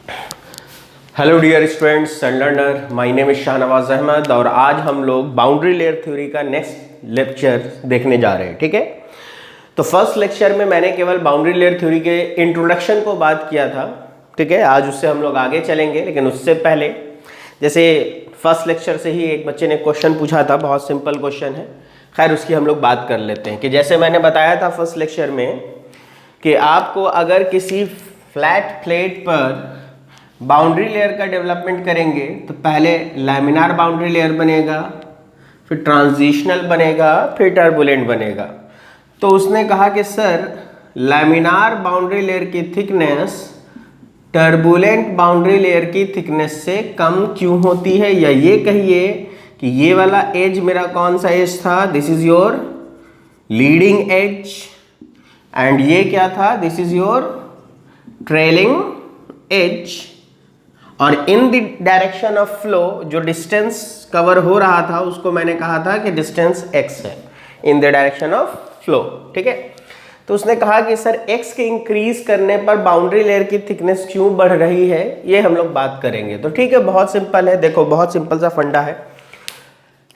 Hello dear students and learner, my name is Shahnawaz Ahmed और आज हम लोग बाउंड्री लेयर थ्योरी का नेक्स्ट लेक्चर देखने जा रहे हैं। ठीक है, तो फर्स्ट लेक्चर में मैंने केवल बाउंड्री लेयर थ्योरी के इंट्रोडक्शन को बात किया था। ठीक है, आज उससे हम लोग आगे चलेंगे, लेकिन उससे पहले जैसे फर्स्ट लेक्चर से ही एक बच्चे ने क्वेश्चन पूछा था, बहुत सिंपल क्वेश्चन है, खैर उसकी हम लोग बात कर लेते हैं। कि जैसे मैंने बताया था फर्स्ट लेक्चर में कि आपको अगर किसी फ्लैट प्लेट पर बाउंड्री लेयर का डेवलपमेंट करेंगे तो पहले लैमिनार बाउंड्री लेयर बनेगा, फिर ट्रांजिशनल बनेगा, फिर टर्बुलेंट बनेगा। तो उसने कहा कि सर लैमिनार बाउंड्री लेयर की थिकनेस टर्बुलेंट बाउंड्री लेयर की थिकनेस से कम क्यों होती है, या ये कहिए कि ये वाला एज मेरा कौन सा एज था, this is your leading edge, and ये क्या था, this is your trailing edge. और in the direction of flow जो डिस्टेंस कवर हो रहा था उसको मैंने कहा था कि डिस्टेंस x है इन द डायरेक्शन ऑफ फ्लो। ठीक है, तो उसने कहा कि सर x के इंक्रीज करने पर बाउंड्री लेयर की थिकनेस क्यों बढ़ रही है, ये हम लोग बात करेंगे। तो ठीक है, बहुत सिंपल है, देखो बहुत सिंपल सा फंडा है।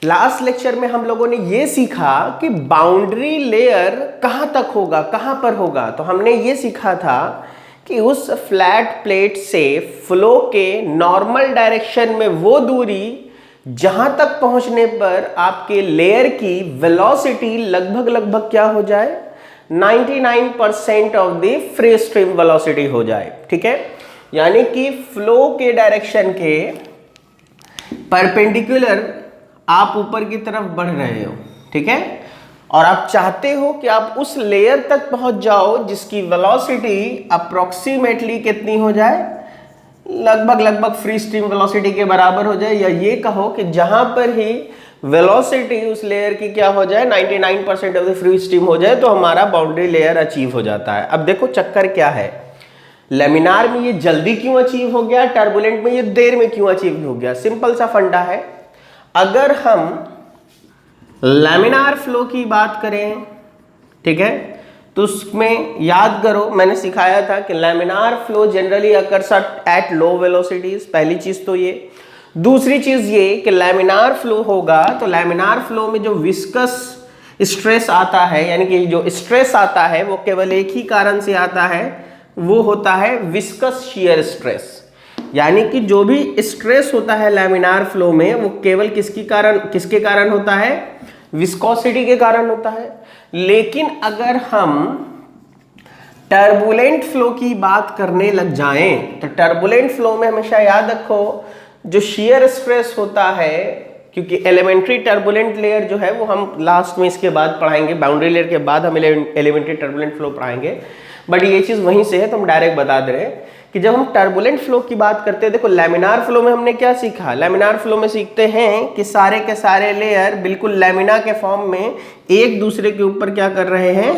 लास्ट लेक्चर में हम लोगों ने ये सीखा कि बाउंड्री लेयर कहाँ तक होगा, कहाँ पर होगा। तो हमने ये सीखा था कि उस फ्लैट प्लेट से फ्लो के नॉर्मल डायरेक्शन में वो दूरी जहां तक पहुंचने पर आपके लेयर की वेलोसिटी लगभग क्या हो जाए, 99% of the free stream velocity हो जाए। ठीक है, यानी कि फ्लो के डायरेक्शन के परपेंडिकुलर आप ऊपर की तरफ बढ़ रहे हो। ठीक है, और आप चाहते हो कि आप उस लेयर तक पहुंच जाओ जिसकी वेलोसिटी अप्रोक्सीमेटली कितनी हो जाए, लगभग फ्री स्ट्रीम वेलोसिटी के बराबर हो जाए, या ये कहो कि जहां पर ही वेलोसिटी उस लेयर की क्या हो जाए, 99% ऑफ द फ्री स्ट्रीम हो जाए, तो हमारा बाउंड्री लेयर अचीव हो जाता है। अब देखो चक्कर क्या है, लेमिनार में ये जल्दी क्यों अचीव हो गया, टर्बुलेंट में ये देर में क्यों अचीव हो गया। सिंपल सा फंडा है, अगर हम लैमिनार फ्लो की बात करें, ठीक है, तो उसमें याद करो मैंने सिखाया था कि laminar flow generally occurs at low velocities. पहली चीज तो ये, दूसरी चीज ये कि लैमिनार फ्लो होगा तो लैमिनार फ्लो में जो विस्कस स्ट्रेस आता है, यानी कि जो स्ट्रेस आता है वो केवल एक ही कारण से आता है, वो होता है विस्कस शियर स्ट्रेस। यानी कि जो भी स्ट्रेस होता है लैमिनार फ्लो में वो केवल किसके कारण होता है, विस्कोसिटी के कारण होता है। लेकिन अगर हम टर्बुलेंट फ्लो की बात करने लग जाएं तो टर्बुलेंट फ्लो में हमेशा याद रखो जो शियर स्ट्रेस होता है, क्योंकि एलिमेंट्री टर्बुलेंट लेयर जो है वो हम लास्ट में इसके बाद पढ़ाएंगे, बाउंड्री लेयर के बाद हम एलिमेंट्री टर्बुलेंट फ्लो पढ़ाएंगे, बट ये चीज वहीं से है तो हम डायरेक्ट बता दे रहे हैं कि जब हम टर्बुलेंट फ्लो की बात करते हैं, देखो लैमिनार फ्लो में हमने क्या सीखा, लैमिनार फ्लो में सीखते हैं कि सारे के सारे लेयर बिल्कुल लैमिना के फॉर्म में एक दूसरे के ऊपर क्या कर रहे हैं,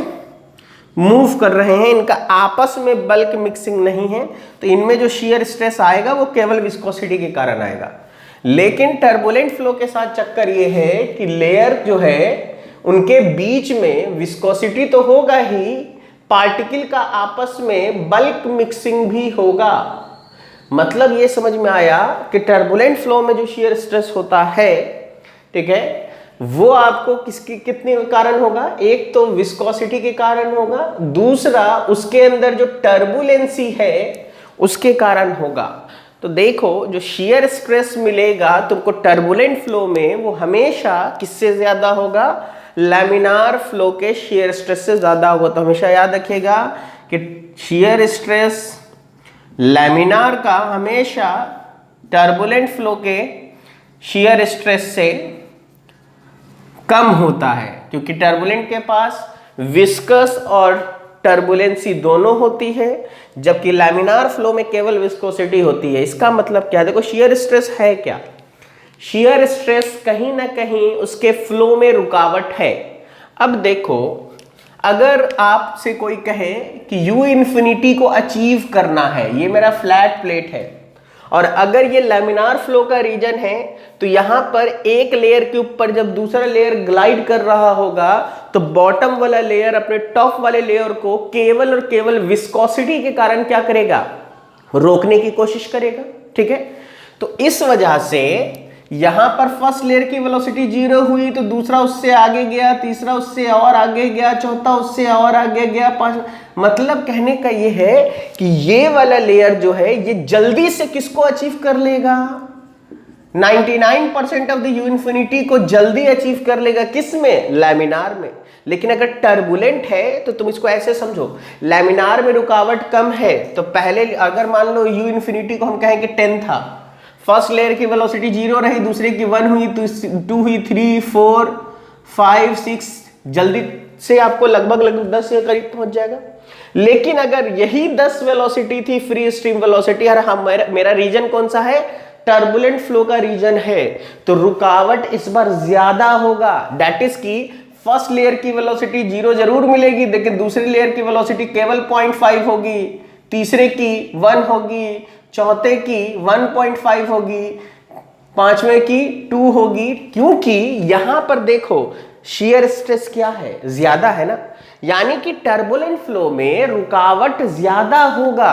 मूव कर रहे हैं, इनका आपस में बल्क मिक्सिंग नहीं है, तो इनमें जो शियर स्ट्रेस आएगा वो केवल विस्कोसिटी के कारण आएगा। लेकिन टर्बुलेंट फ्लो के साथ चक्कर ये है कि लेयर जो है उनके बीच में विस्कोसिटी तो होगा ही, पार्टिकल का आपस में बल्क मिक्सिंग भी होगा। मतलब ये समझ में आया कि टर्बुलेंट फ्लो में जो शियर स्ट्रेस होता है, ठीक है, वो आपको कितने कारण होगा, एक तो विस्कोसिटी के कारण होगा, दूसरा उसके अंदर जो टर्बुलेंसी है उसके कारण होगा। तो देखो जो शियर स्ट्रेस मिलेगा तुमको टर्बुलेंट फ्लो में वो हमेशा किससे ज्यादा होगा, लैमिनार फ्लो के शियर स्ट्रेस से ज्यादा होगा। तो हमेशा याद रखिएगा कि शियर स्ट्रेस लैमिनार का हमेशा टर्बुलेंट फ्लो के शियर स्ट्रेस से कम होता है, क्योंकि टर्बुलेंट के पास विस्कस और टर्बुलेंसी दोनों होती है, जबकि लैमिनार फ्लो में केवल विस्कोसिटी होती है। इसका मतलब क्या है, देखो शियर स्ट्रेस है क्या, शियर स्ट्रेस कहीं ना कहीं उसके फ्लो में रुकावट है। अब देखो अगर आपसे कोई कहे कि यू इन्फिनिटी को अचीव करना है, ये मेरा फ्लैट प्लेट है, और अगर ये लैमिनार फ्लो का रीजन है तो यहां पर एक लेयर के ऊपर जब दूसरा लेयर ग्लाइड कर रहा होगा तो बॉटम वाला लेयर अपने टॉप वाले लेयर को केवल और केवल विस्कोसिटी के कारण क्या करेगा, रोकने की कोशिश करेगा। ठीक है, तो इस वजह से यहां पर फर्स्ट लेयर की वेलोसिटी 0 हुई तो दूसरा उससे आगे गया, तीसरा उससे और आगे गया, चौथा उससे और आगे गया, मतलब कहने का ये है कि ये वाला लेयर जो है ये जल्दी से किसको अचीव कर लेगा, 99% ऑफ द यू इन्फिनिटी को जल्दी अचीव कर लेगा, किस में, लैमिनार में। लेकिन अगर टर्बुलेंट है तो तुम इसको ऐसे समझो, लैमिनार में रुकावट कम है तो पहले अगर मान लो यू इन्फिनिटी को हम कहें कि 10 था, फर्स्ट लेयर की वेलोसिटी 0 रही, दूसरे की 1 हुई, 2 हुई, 3, 4, 5, 6, जल्दी से आपको लगभग 10 के करीब पहुंच जाएगा। लेकिन अगर यही 10 वेलोसिटी थी फ्री स्ट्रीम वेलोसिटी, और हम मेरा रीजन कौन सा है, टर्बुलेंट फ्लो का रीजन है, तो रुकावट इस बार ज्यादा होगा। दैट इज की फर्स्ट लेयर की वेलोसिटी 0 जरूर मिलेगी, लेकिन दूसरी लेयर की वेलोसिटी केवल 0.5 होगी, तीसरे की 1 होगी, चौथे की 1.5 होगी, पांचवें की 2 होगी, क्योंकि यहां पर देखो शियर स्ट्रेस क्या है, ज्यादा है ना, यानी कि टर्बुलेंट फ्लो में रुकावट ज्यादा होगा।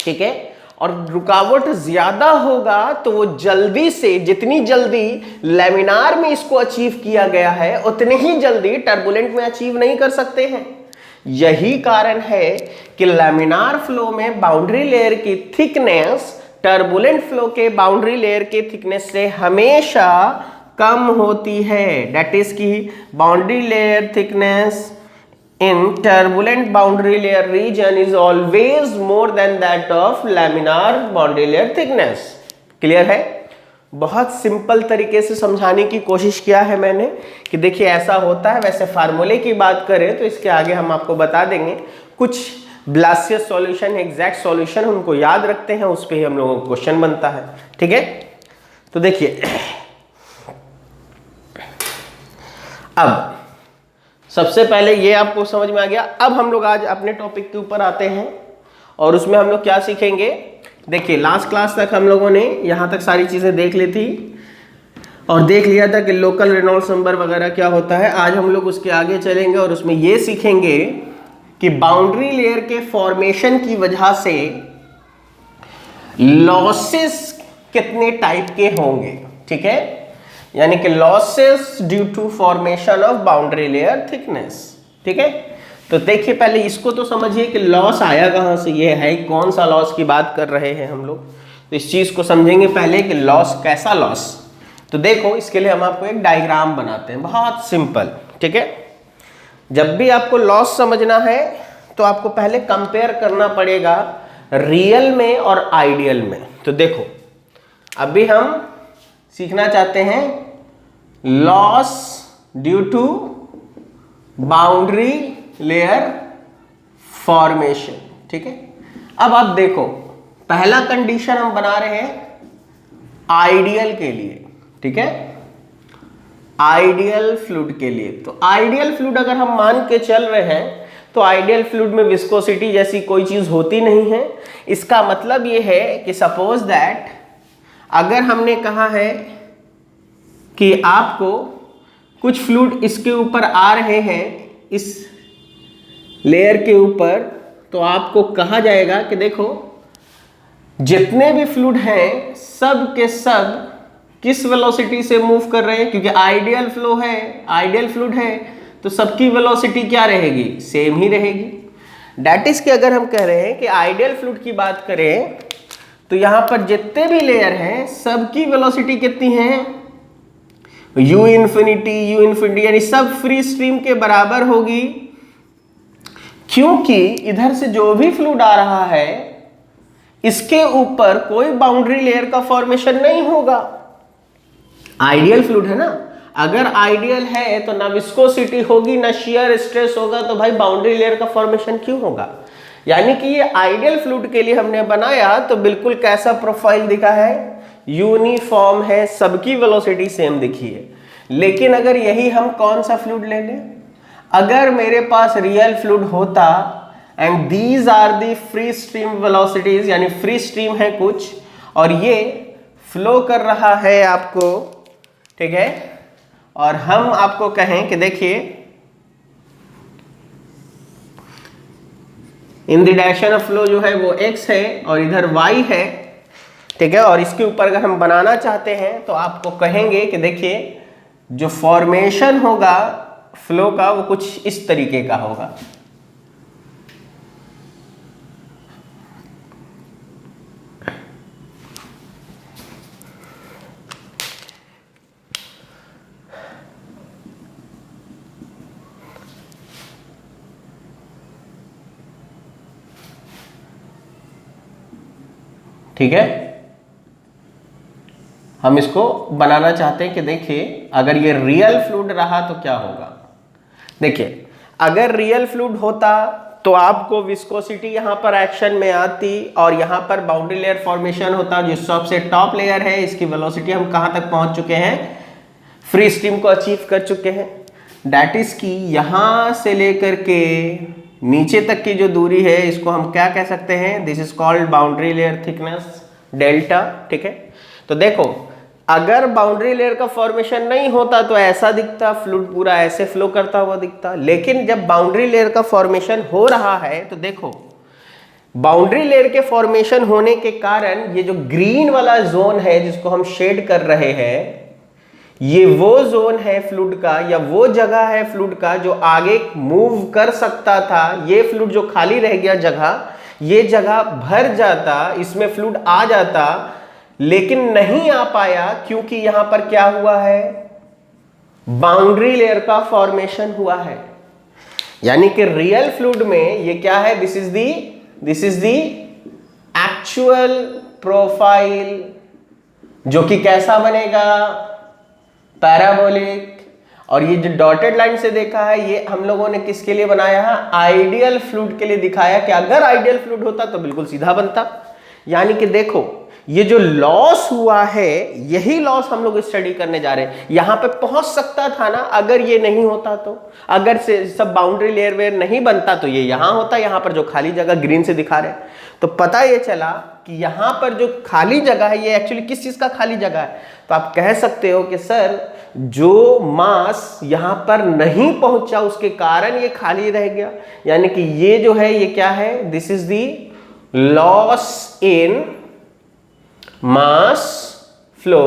ठीक है, और रुकावट ज्यादा होगा तो वो जल्दी से, जितनी जल्दी लैमिनार में इसको अचीव किया गया है उतने ही जल्दी टर्बुलेंट में अचीव नहीं कर सकते हैं। यही कारण है कि लैमिनार फ्लो में बाउंड्री लेयर की थिकनेस टर्बुलेंट फ्लो के बाउंड्री लेयर के थिकनेस से हमेशा कम होती है। दैट इज की boundary layer thickness in turbulent boundary layer region is always more than that of laminar boundary layer thickness। Clear है? बहुत सिंपल तरीके से समझाने की कोशिश किया है मैंने कि देखिए ऐसा होता है। वैसे फार्मूले की बात करें तो इसके आगे हम आपको बता देंगे, कुछ ब्लासियस सॉल्यूशन, एग्जैक्ट सॉल्यूशन उनको याद रखते हैं, उस पर ही हम लोगों को क्वेश्चन बनता है। ठीक है, तो देखिए अब सबसे पहले ये आपको समझ में आ गया। अब हम लोग आज अपने टॉपिक के ऊपर आते हैं और उसमें हम लोग क्या सीखेंगे। देखिए लास्ट क्लास तक हम लोगों ने यहाँ तक सारी चीज़ें देख ली थी और देख लिया था कि लोकल रेनॉल्ड्स नंबर वगैरह क्या होता है। आज हम लोग उसके आगे चलेंगे और उसमें ये सीखेंगे कि बाउंड्री लेयर के फॉर्मेशन की वजह से लॉसेस कितने टाइप के होंगे। ठीक है, यानी कि losses due to formation of boundary layer thickness. ठीक है, तो देखिए पहले इसको तो समझिए कि लॉस आया कहां से, ये है कौन सा लॉस की बात कर रहे हैं हम लोग, तो इस चीज को समझेंगे पहले कि लॉस कैसा लॉस। तो देखो इसके लिए हम आपको एक डायग्राम बनाते हैं, बहुत सिंपल। ठीक है, जब भी आपको लॉस समझना है तो आपको पहले कंपेयर करना पड़ेगा रियल में और आइडियल में। तो देखो अभी हम सीखना चाहते हैं loss due to boundary layer formation. ठीक है, अब आप देखो पहला कंडीशन हम बना रहे हैं आइडियल के लिए। ठीक है, आइडियल फ्लूइड के लिए। तो आइडियल फ्लूइड अगर हम मान के चल रहे हैं तो आइडियल फ्लूइड में विस्कोसिटी जैसी कोई चीज होती नहीं है। इसका मतलब ये है कि सपोज दैट अगर हमने कहा है कि आपको कुछ फ्लूइड इसके ऊपर आ रहे हैं, इस लेयर के ऊपर, तो आपको कहा जाएगा कि देखो जितने भी फ्लूइड हैं सब के सब किस वेलोसिटी से मूव कर रहे हैं, क्योंकि आइडियल फ्लो है, आइडियल फ्लूइड है, तो सबकी वेलोसिटी क्या रहेगी, सेम ही रहेगी। दैट इज कि अगर हम कह रहे हैं कि आइडियल फ्लूइड की बात करें तो यहां पर जितने भी लेयर हैं सबकी वेलोसिटी कितनी है, यू इन्फिनिटी यानी सब फ्री स्ट्रीम के बराबर होगी, क्योंकि इधर से जो भी फ्लूइड आ रहा है इसके ऊपर कोई बाउंड्री लेयर का फॉर्मेशन नहीं होगा। आइडियल फ्लूइड है ना, अगर आइडियल है तो ना विस्कोसिटी होगी ना शियर स्ट्रेस होगा, तो भाई बाउंड्री लेयर का फॉर्मेशन क्यों होगा। यानी कि ये आइडियल फ्लूइड के लिए हमने बनाया तो बिल्कुल कैसा प्रोफाइल दिखा है, यूनिफॉर्म है, सबकी वेलोसिटी सेम दिखी है। लेकिन अगर यही हम कौन सा फ्लूइड ले लें, अगर मेरे पास रियल फ्लूइड होता and these are the free stream velocities, यानी फ्री स्ट्रीम है कुछ और ये फ्लो कर रहा है आपको, ठीक है, और हम आपको कहें कि देखिए इन द डायरेक्शन ऑफ फ्लो जो है वो x है और इधर y है, ठीक है। और इसके ऊपर अगर हम बनाना चाहते हैं तो आपको कहेंगे कि देखिए जो फॉर्मेशन होगा फ्लो का वो कुछ इस तरीके का होगा। ठीक है, हम इसको बनाना चाहते हैं कि देखिए अगर ये रियल फ्लूइड रहा तो क्या होगा। देखिए अगर रियल फ्लूइड होता तो आपको विस्कोसिटी यहां पर एक्शन में आती और यहां पर बाउंड्री लेयर फॉर्मेशन होता, जो सबसे टॉप लेयर है इसकी वेलोसिटी हम कहां तक पहुंच चुके हैं, फ्री स्ट्रीम को अचीव कर चुके हैं। दैट इज की यहां से लेकर के नीचे तक की जो दूरी है इसको हम क्या कह सकते हैं, this is called boundary layer thickness delta. ठीक है, तो देखो अगर बाउंड्री लेयर का फॉर्मेशन नहीं होता तो ऐसा दिखता, फ्लूइड पूरा ऐसे फ्लो करता हुआ दिखता। लेकिन जब बाउंड्री लेयर का फॉर्मेशन हो रहा है तो देखो बाउंड्री लेयर के फॉर्मेशन होने के कारण ये जो ग्रीन वाला जोन है जिसको हम शेड कर रहे हैं, ये वो जोन है फ्लूइड का या वो जगह है फ्लूइड का जो आगे मूव कर सकता था। ये फ्लूइड जो खाली रह गया जगह, ये जगह भर जाता, इसमें फ्लूइड आ जाता, लेकिन नहीं आ पाया क्योंकि यहां पर क्या हुआ है, बाउंड्री लेयर का फॉर्मेशन हुआ है। यानी कि रियल फ्लूइड में ये क्या है, this is the actual profile, जो कि कैसा बनेगा, पैराबोलिक। और ये जो डॉटेड लाइन से देखा है ये हम लोगों ने किसके लिए बनाया है, आइडियल फ्लूइड के लिए दिखाया कि अगर आइडियल फ्लूइड होता तो बिल्कुल सीधा बनता। यानी कि देखो ये जो लॉस हुआ है यही लॉस हम लोग स्टडी करने जा रहे हैं। यहां पे पहुंच सकता था ना अगर ये नहीं होता तो, अगर से सब बाउंड्री लेयर वेयर नहीं बनता तो ये यहां होता, यहां पर जो खाली जगह ग्रीन से दिखा रहे हैं। तो पता ये चला कि यहां पर जो खाली जगह है ये एक्चुअली किस चीज का खाली जगह है। तो आप कह सकते हो कि सर जो मास यहां पर नहीं पहुंचा उसके कारण ये खाली रह गया। यानी कि ये जो है ये क्या है, this is the loss in mass flow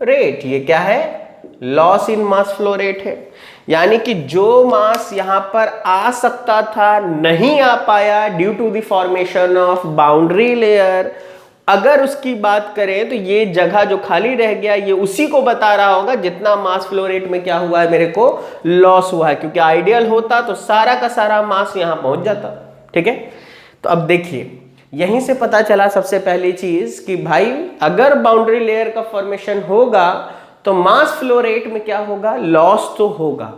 rate. ये क्या है, loss in mass flow rate है। यानी कि जो मास यहां पर आ सकता था नहीं आ पाया due to the formation of boundary layer. अगर उसकी बात करें तो ये जगह जो खाली रह गया ये उसी को बता रहा होगा जितना मास फ्लो रेट में क्या हुआ है, मेरे को लॉस हुआ है। क्योंकि आइडियल होता तो सारा का सारा मास यहां पहुंच जाता। ठीक है, तो अब देखिए यहीं से पता चला सबसे पहली चीज कि भाई अगर बाउंड्री लेयर का फॉर्मेशन होगा तो मास फ्लो रेट में क्या होगा, लॉस तो होगा।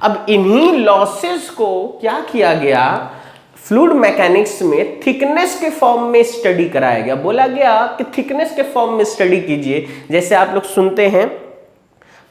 अब इन्हीं लॉसेस को क्या किया गया, फ्लूइड मैकेनिक्स में थिकनेस के फॉर्म में स्टडी कराया गया। बोला गया कि थिकनेस के फॉर्म में स्टडी कीजिए। जैसे आप लोग सुनते हैं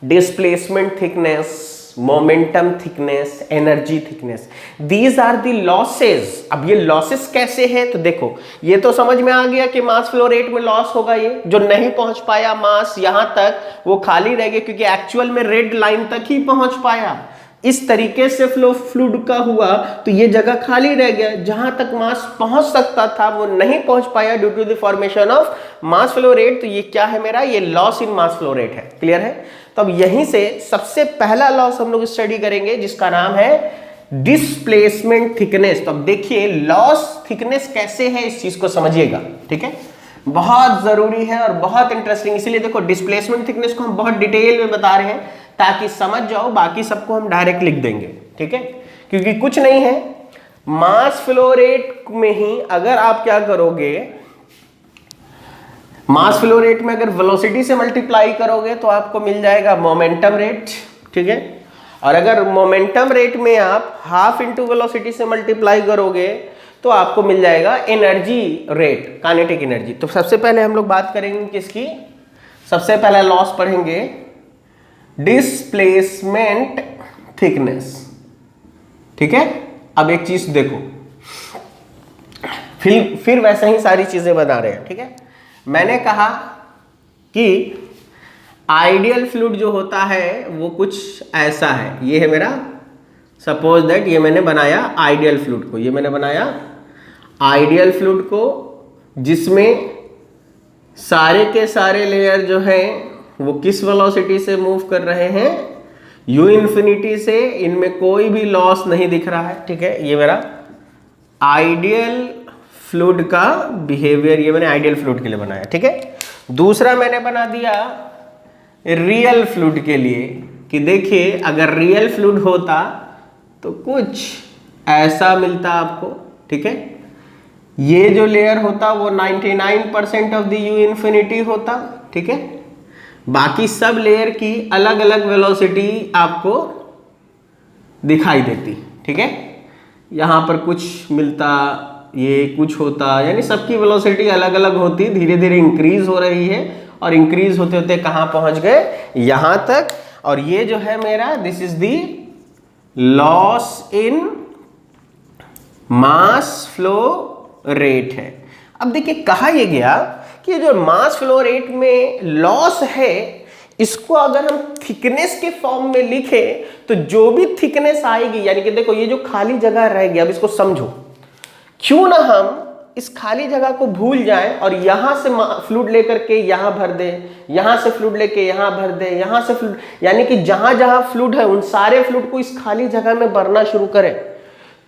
displacement thickness, momentum thickness, energy thickness, these are the losses. अब ये लॉसेस कैसे हैं, तो देखो ये तो समझ में आ गया कि मास फ्लो रेट में लॉस होगा। ये जो नहीं पहुंच पाया मास यहां तक वो खाली रह गया क्योंकि एक्चुअल में रेड लाइन तक ही पहुंच पाया। इस तरीके से फ्लो फ्लूइड का हुआ तो ये जगह खाली रह गया, जहां तक मास पहुंच सकता था वो नहीं पहुंच पाया due to the formation of mass flow rate. तो ये क्या है मेरा, ये loss in mass flow rate है। क्लियर है, तो अब यहीं से सबसे पहला लॉस हम लोग स्टडी करेंगे जिसका नाम है डिस्प्लेसमेंट थिकनेस। तो अब देखिए लॉस थिकनेस कैसे है इस चीज को समझिएगा। ठीक है, बहुत जरूरी है और बहुत इंटरेस्टिंग। इसीलिए देखो डिस्प्लेसमेंट थिकनेस को हम बहुत डिटेल में बता रहे हैं ताकि समझ जाओ, बाकी सबको हम डायरेक्ट लिख देंगे। ठीक है, क्योंकि कुछ नहीं है, मास फ्लो रेट में ही अगर आप क्या करोगे, मास फ्लो रेट में अगर वेलोसिटी से मल्टीप्लाई करोगे तो आपको मिल जाएगा मोमेंटम रेट। ठीक है, और अगर मोमेंटम रेट में आप हाफ इंटू वेलोसिटी से मल्टीप्लाई करोगे तो आपको मिल जाएगा एनर्जी रेट, काइनेटिक एनर्जी। तो सबसे पहले हम लोग बात करेंगे किसकी, सबसे पहला लॉस पढ़ेंगे डिस्प्लेसमेंट थिकनेस। ठीक है, अब एक चीज देखो, फिर वैसे ही सारी चीजें बता रहे हैं। ठीक है, मैंने कहा कि आइडियल फ्लूइड जो होता है वो कुछ ऐसा है। ये है मेरा, सपोज दैट ये मैंने बनाया आइडियल फ्लूइड को, ये मैंने बनाया आइडियल फ्लूइड को, जिसमें सारे के सारे लेयर जो हैं वो किस वेलोसिटी से मूव कर रहे हैं, u इंफिनिटी से, इनमें कोई भी लॉस नहीं दिख रहा है। ठीक है, ये मेरा आइडियल फ्लूइड का बिहेवियर, ये मैंने आइडियल फ्लूइड के लिए बनाया। ठीक है, दूसरा मैंने बना दिया रियल फ्लूइड के लिए कि देखिए अगर रियल फ्लूइड होता तो कुछ ऐसा मिलता आपको। ठीक है, ये जो लेयर होता वो 99% ऑफ द u इंफिनिटी होता। ठीक है, बाकी सब लेयर की अलग अलग वेलोसिटी आपको दिखाई देती। ठीक है, यहाँ पर कुछ मिलता, ये कुछ होता, यानी सबकी वेलोसिटी अलग अलग होती, धीरे धीरे इंक्रीज हो रही है और इंक्रीज होते होते कहाँ पहुंच गए, यहाँ तक। और ये जो है मेरा, this is the loss in mass flow rate है। अब देखिए कहा यह गया कि जो मास फ्लो रेट में लॉस है, इसको अगर हम थिकनेस के फॉर्म में लिखे तो जो भी थिकनेस आएगी, यानी कि देखो ये जो खाली जगह रहेगी, अब इसको समझो, क्यों ना हम इस खाली जगह को भूल जाएं और यहां से फ्लूइड लेकर के यहां भर दे, यहां से फ्लूइड लेके यहां भर दे, यहां से फ्लूइड, यानी कि जहां जहां फ्लूइड है उन सारे फ्लूइड को इस खाली जगह में भरना शुरू करें,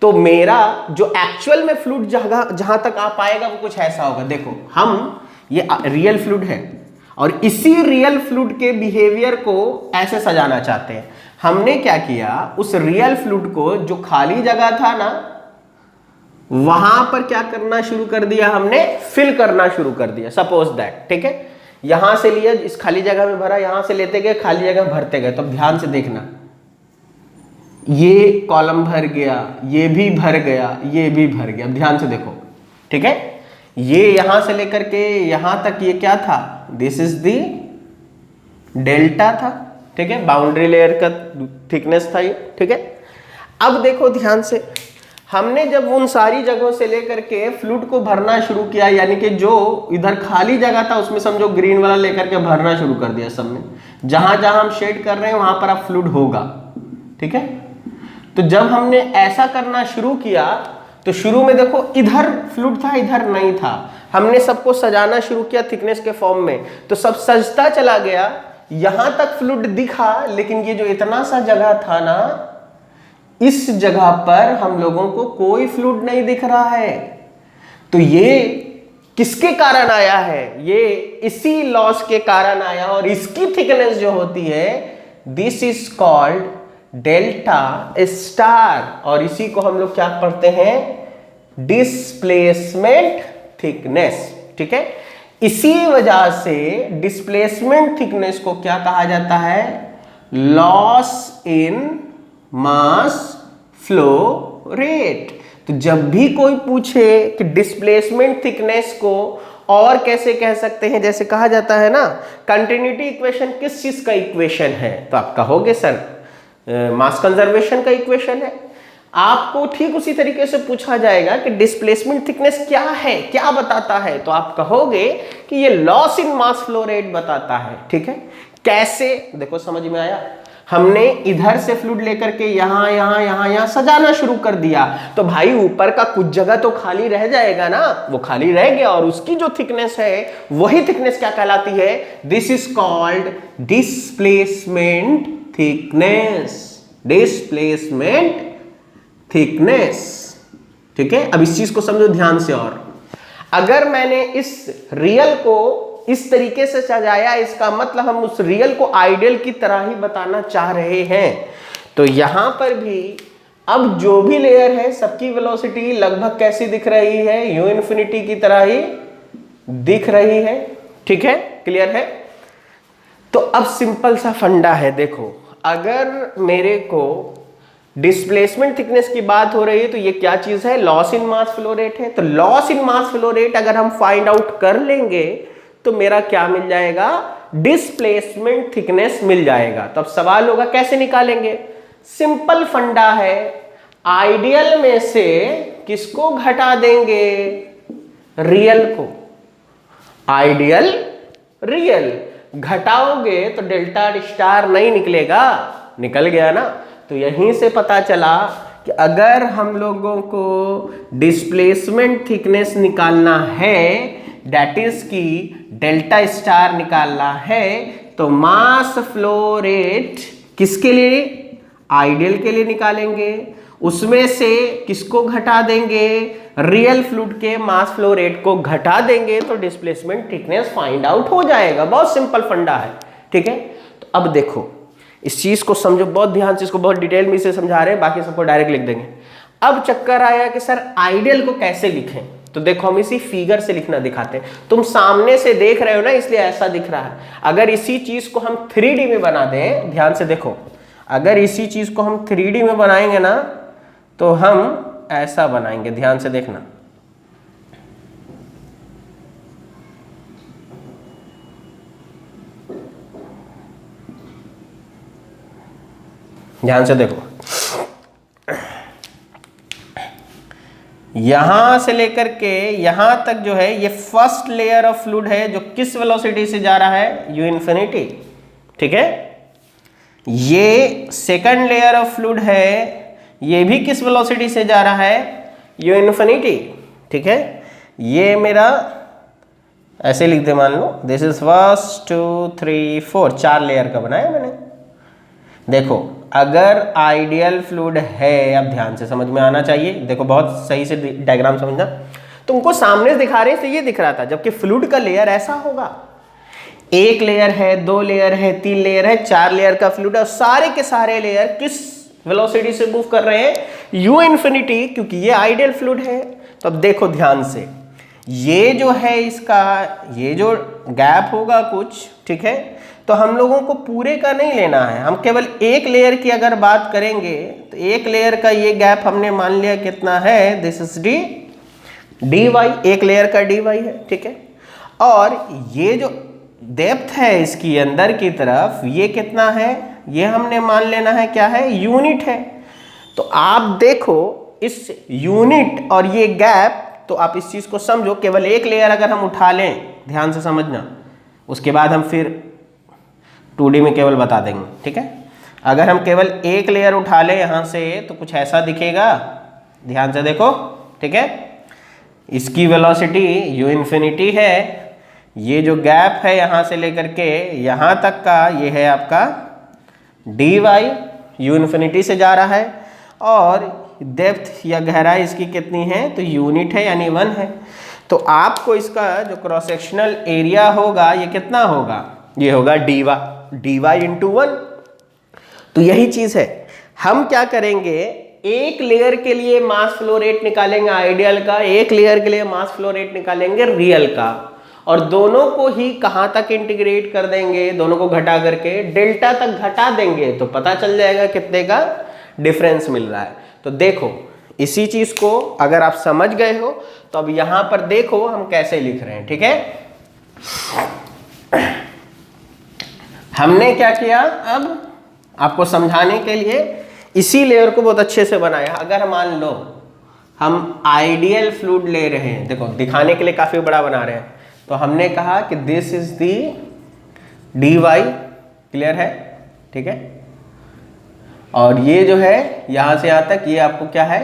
तो मेरा जो एक्चुअल में फ्लूइड जगह जहां तक आ पाएगा वो कुछ ऐसा होगा। देखो हम, ये रियल फ्लूइड है और इसी रियल फ्लूइड के बिहेवियर को ऐसे सजाना चाहते हैं। हमने क्या किया, उस रियल फ्लूइड को जो खाली जगह था ना, वहां पर क्या करना शुरू कर दिया, हमने फिल करना शुरू कर दिया। सपोज दैट, ठीक है, यहां से लिया, इस खाली जगह में भरा, यहां से लेते गए, खाली जगह भरते गए। तो ध्यान से देखना, ये कॉलम भर गया, ये भी भर गया, ये भी भर गया। अब ध्यान से देखो, ठीक है, ये यहां से लेकर के यहां तक ये क्या था, दिस इज दी डेल्टा था। ठीक है, बाउंड्री लेयर का थिकनेस था ये। ठीक है, अब देखो ध्यान से, हमने जब उन सारी जगहों से लेकर के फ्लूइड को भरना शुरू किया, यानी कि जो इधर खाली जगह था उसमें समझो ग्रीन वाला लेकर के भरना शुरू कर दिया सब में, जहां जहां हम शेड कर रहे हैं वहां पर अब फ्लूइड होगा। ठीक है, तो जब हमने ऐसा करना शुरू किया तो शुरू में देखो इधर फ्लूइड था, इधर नहीं था, हमने सबको सजाना शुरू किया थिकनेस के फॉर्म में, तो सब सजता चला गया, यहां तक फ्लूइड दिखा, लेकिन ये जो इतना सा जगह था ना, इस जगह पर हम लोगों को कोई फ्लूइड नहीं दिख रहा है। तो ये किसके कारण आया है, ये इसी लॉस के कारण आया, और इसकी थिकनेस जो होती है, this is called delta star, और इसी को हम लोग क्या पढ़ते हैं, डिस्प्लेसमेंट थिकनेस। ठीक है, इसी वजह से डिस्प्लेसमेंट थिकनेस को क्या कहा जाता है, loss in mass flow rate. तो जब भी कोई पूछे कि डिस्प्लेसमेंट थिकनेस को और कैसे कह सकते हैं, जैसे कहा जाता है ना, कंटिन्यूटी इक्वेशन किस चीज का इक्वेशन है, तो आप कहोगे सर मास कंजर्वेशन का इक्वेशन है। आपको ठीक उसी तरीके से पूछा जाएगा कि डिस्प्लेसमेंट थिकनेस क्या है, क्या बताता है, तो आप कहोगे कि ये loss in mass flow rate बताता है। ठीक है, कैसे, देखो समझ में आया, हमने इधर से फ्लूइड लेकर के यहां यहां यहां यहां सजाना शुरू कर दिया, तो भाई ऊपर का कुछ जगह तो खाली रह जाएगा ना, वो खाली रह गया, और उसकी जो थिकनेस है वही थिकनेस क्या कहलाती है, this is called displacement thickness, displacement thickness. ठीक है, अब इस चीज को समझो ध्यान से, और अगर मैंने इस रियल को इस तरीके से सजाया, इसका मतलब हम उस रियल को आइडियल की तरह ही बताना चाह रहे हैं। तो यहां पर भी अब जो भी लेयर है सबकी वेलोसिटी लगभग कैसी दिख रही है, u इंफिनिटी की तरह ही दिख रही है। ठीक है, क्लियर है। तो अब सिंपल सा फंडा है, देखो अगर मेरे को डिस्प्लेसमेंट थिकनेस की बात हो रही है तो ये क्या चीज है, loss in mass flow rate है। तो loss in mass flow rate अगर हम फाइंड आउट कर लेंगे तो मेरा क्या मिल जाएगा, डिस्प्लेसमेंट थिकनेस मिल जाएगा। तो अब सवाल होगा कैसे निकालेंगे, सिंपल फंडा है, आइडियल में से किसको घटा देंगे, रियल को, आइडियल रियल घटाओगे तो डेल्टा स्टार नहीं निकलेगा, निकल गया ना। तो यहीं से पता चला कि अगर हम लोगों को डिस्प्लेसमेंट थिकनेस निकालना है, दैट इज की डेल्टा स्टार निकालना है, तो मास फ्लो रेट किसके लिए? आइडियल के लिए निकालेंगे। उसमें से किसको घटा देंगे? रियल फ्लूइड के मास फ्लो रेट को घटा देंगे तो डिस्प्लेसमेंट थिकनेस फाइंड आउट हो जाएगा। बहुत सिंपल फंडा है, ठीक है। तो अब देखो इस चीज को समझो बहुत ध्यान से, इसको बहुत डिटेल में इसे समझा रहे हैं, बाकी सबको डायरेक्ट लिख देंगे। अब चक्कर आया कि सर आइडियल को कैसे लिखें, तो देखो हम इसी फिगर से लिखना दिखाते हैं। तुम सामने से देख रहे हो ना, इसलिए ऐसा दिख रहा है। अगर इसी चीज को हम 3D में बना दें, ध्यान से देखो, अगर इसी चीज को हम 3D में बनाएंगे ना तो हम ऐसा बनाएंगे, ध्यान से देखना। ध्यान से देखो, यहां से लेकर के यहां तक जो है ये फर्स्ट लेयर ऑफ फ्लूइड है, जो किस वेलोसिटी से जा रहा है? यू इन्फिनिटी, ठीक है। ये सेकंड लेयर ऑफ फ्लूइड है, ये भी किस वेलोसिटी से जा रहा है? यू इन्फिनिटी, ठीक है। ये मेरा ऐसे लिख दे, मान लो दिस इज फर्स्ट 2 3 4, 4 लेयर का बनाया मैंने। देखो अगर आइडियल फ्लूइड है, अब ध्यान से समझ में आना चाहिए, देखो बहुत सही से डायग्राम समझना। तुमको सामने से दिखा रहे से ये दिख रहा था, जबकि फ्लूइड का लेयर ऐसा होगा, एक लेयर है, 2 लेयर है, 3 लेयर है, 4 लेयर का फ्लूइड है। सारे के सारे लेयर किस वेलोसिटी से मूव कर रहे हैं? यू इन्फिनिटी, क्योंकि ये आइडियल फ्लूइड है। तो अब देखो ध्यान से, ये जो है इसका ये जो गैप होगा कुछ, ठीक है, तो हम लोगों को पूरे का नहीं लेना है, हम केवल एक लेयर की अगर बात करेंगे तो एक लेयर का ये गैप हमने मान लिया कितना है? दिस इज dy, एक लेयर का dy है, ठीक है। और ये जो डेप्थ है इसकी अंदर की तरफ, ये कितना है? ये हमने मान लेना है क्या है? यूनिट है। तो आप देखो इस यूनिट और ये गैप, तो आप इस चीज को समझो, केवल एक लेयर अगर हम उठा लें, ध्यान से समझना, उसके बाद हम फिर 2D में केवल बता देंगे, ठीक है। अगर हम केवल एक लेयर उठा लें यहां से तो कुछ ऐसा दिखेगा, ध्यान से देखो, ठीक है। इसकी वेलोसिटी यू इन्फिनिटी है, ये जो गैप है यहां से लेकर के यहां तक का, ये है आपका dy, यू इन्फिनिटी से जा रहा है, और डेप्थ या गहराई इसकी कितनी है? तो यूनिट है, यानी 1 है। तो आपको इसका जो क्रॉस सेक्शनल एरिया होगा ये कितना होगा? ये होगा dy इंटू 1। तो यही चीज है, हम क्या करेंगे, एक लेयर के लिए मास फ्लो रेट निकालेंगे आइडियल का, एक लेयर के लिए मास फ्लो रेट निकालेंगे रियल का, और दोनों को ही कहां तक इंटीग्रेट कर देंगे? दोनों को घटा करके डेल्टा तक घटा देंगे, तो पता चल जाएगा कितने का डिफरेंस मिल रहा है। तो देखो इसी चीज को अगर आप समझ गए हो तो अब यहां पर देखो हम कैसे लिख रहे हैं, ठीक है। हमने क्या किया, अब आपको समझाने के लिए इसी लेयर को बहुत अच्छे से बनाया। अगर मान लो हम आइडियल फ्लूइड ले रहे हैं, देखो दिखाने के लिए काफी बड़ा बना रहे हैं, तो हमने कहा कि this is the dy, clear है, ठीक है। और ये जो है यहां से यहां तक, ये आपको क्या है?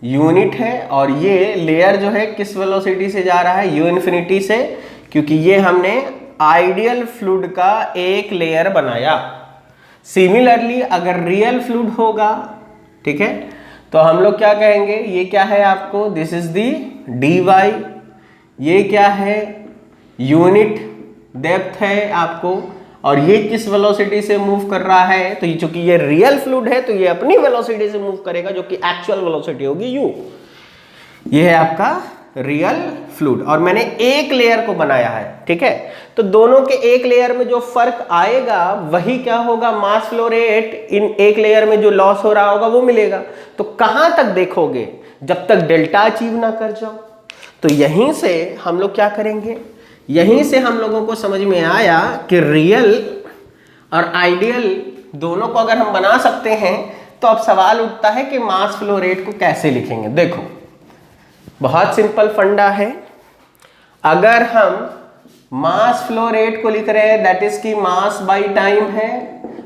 यूनिट है। और ये लेयर जो है किस वेलोसिटी से जा रहा है? यू इन्फिनिटी से, क्योंकि ये हमने आइडियल फ्लूइड का एक लेयर बनाया। सिमिलरली अगर रियल फ्लूइड होगा, ठीक है, तो हम लोग क्या कहेंगे? ये क्या है आपको? दिस इज दी dy, ये क्या है? यूनिट डेप्थ है आपको, और ये किस वेलोसिटी से मूव कर रहा है? तो ये चूंकि ये रियल फ्लूइड है तो ये अपनी वेलोसिटी से मूव करेगा, जो कि एक्चुअल वेलोसिटी होगी u। ये है आपका रियल फ्लूइड, और मैंने एक लेयर को बनाया है, ठीक है। तो दोनों के एक लेयर में जो फर्क आएगा वही क्या होगा? मास फ्लो रेट इन एक लेयर में जो लॉस हो रहा होगा वो मिलेगा। तो कहां तक देखोगे? जब तक डेल्टा अचीव ना कर जाओ। तो यहीं से हम लोग क्या करेंगे, यहीं से हम लोगों को समझ में आया कि रियल और आइडियल दोनों को अगर हम बना सकते हैं तो अब सवाल उठता है कि मास फ्लो रेट को कैसे लिखेंगे। देखो बहुत सिंपल फंडा है। अगर हम मास फ्लो रेट को लिख रहे हैं, दैट इज की मास बाई टाइम है।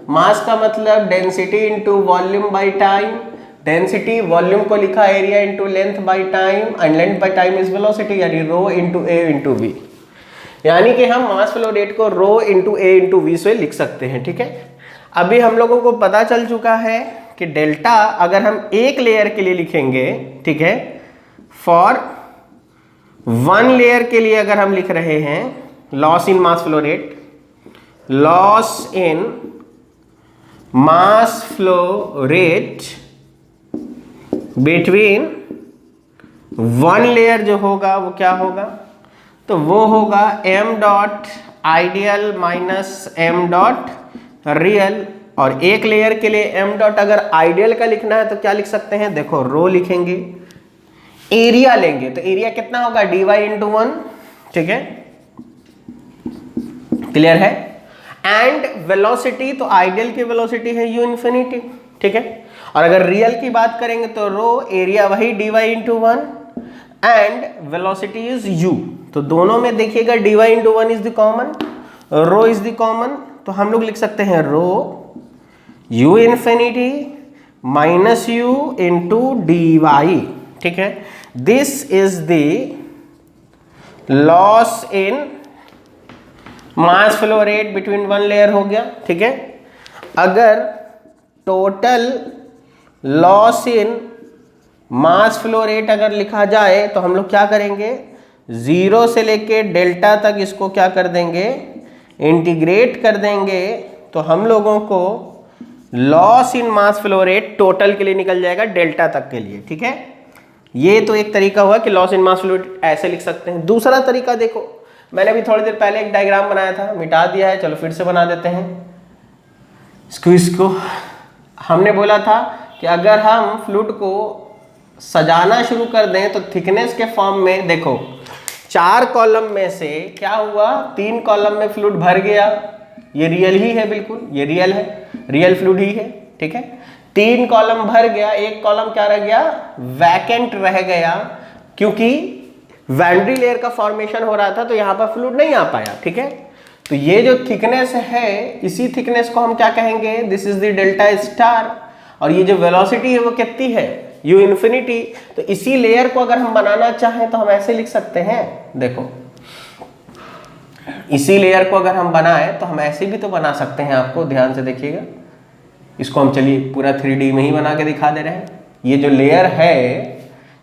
मास का मतलब density into volume by time. Density volume को लिखा area into length by time, and length by time is velocity, यानी rho into A into we. यानी कि हम मास फ्लो रेट को rho into A into we से लिख सकते हैं। ठीक है, अभी हम लोगों को पता चल चुका है कि डेल्टा अगर हम एक लेयर के लिए लिखेंगे, ठीक है, फॉर वन लेयर के लिए अगर हम लिख रहे हैं loss in mass flow rate, loss in mass flow rate between one layer जो होगा वो क्या होगा, तो वो होगा m dot ideal minus m dot real. और एक लेयर के लिए m डॉट अगर आइडियल का लिखना है तो क्या लिख सकते हैं, देखो रो लिखेंगे, एरिया लेंगे तो एरिया कितना होगा dy इंटू 1। ठीक है, क्लियर है। एंड वेलोसिटी, तो आइडियल की वेलोसिटी है u इंफिनिटी। ठीक है, और अगर रियल की बात करेंगे तो रो एरिया वही dy into 1 and velocity is u। तो दोनों में देखिएगा dy into 1 is the common, rho is the common, तो हम लोग लिख सकते हैं rho u infinity minus u into dy। ठीक है, this is the loss in mass flow rate between one layer हो गया। ठीक है, अगर total loss in mass flow rate अगर लिखा जाए तो हम लोग क्या करेंगे, जीरो से लेके डेल्टा तक इसको क्या कर देंगे, इंटीग्रेट कर देंगे, तो हम लोगों को loss in mass flow rate total के लिए निकल जाएगा डेल्टा तक के लिए। ठीक है, ये तो एक तरीका हुआ कि loss in mass flow rate ऐसे लिख सकते हैं। दूसरा तरीका देखो, मैंने अभी थोड़ी देर पहले एक डायग्राम बनाया था, मिटा दिया है, चलो फिर से बना देते हैं इसको। हमने बोला था कि अगर हम फ्लूइड को सजाना शुरू कर दें तो थिकनेस के फॉर्म में, देखो 4 कॉलम में से क्या हुआ, 3 कॉलम में फ्लूइड भर गया, ये रियल ही है, बिल्कुल ये रियल है, रियल फ्लूइड ही है। ठीक है, 3 कॉलम भर गया, एक कॉलम क्या रह गया, वैकेंट रह गया, क्योंकि वैंड्री लेयर का फॉर्मेशन हो रहा था तो यहां पर फ्लूइड नहीं आ पाया। ठीक है, तो ये जो थिकनेस है, इसी थिकनेस को हम क्या कहेंगे, this is the delta star, और ये जो वेलोसिटी है वो कितनी है, u इंफिनिटी। तो इसी लेयर को अगर हम बनाना चाहें तो हम ऐसे लिख सकते हैं, देखो इसी लेयर को अगर हम बनाएं तो हम ऐसे भी तो बना सकते हैं, आपको ध्यान से देखिएगा, इसको हम चलिए पूरा 3D में ही बना के दिखा दे रहे हैं। ये जो लेयर है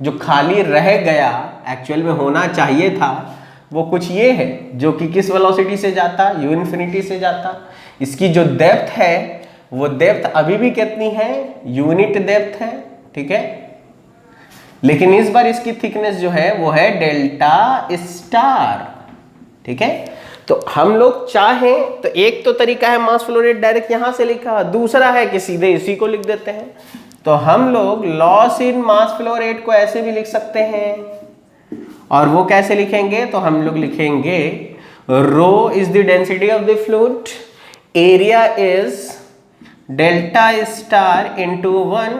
जो खाली रह गया, एक्चुअल में होना चाहिए था वो कुछ ये है, जो कि किस वेलोसिटी से जाता, u इंफिनिटी से जाता। इसकी जो डेप्थ है वो डेप्थ अभी भी कितनी है, यूनिट डेप्थ है। ठीक है, लेकिन इस बार इसकी थिकनेस जो है वो है डेल्टा स्टार। ठीक है, तो हम लोग चाहें तो एक तो तरीका है मास फ्लो रेट डायरेक्ट यहां से लिखा, दूसरा है कि सीधे इसी को लिख देते हैं। तो हम लोग loss in mass flow rate को ऐसे भी लिख सकते हैं, और वो कैसे लिखेंगे, तो हम लोग लिखेंगे rho is the density of the fluid, area is delta star into 1।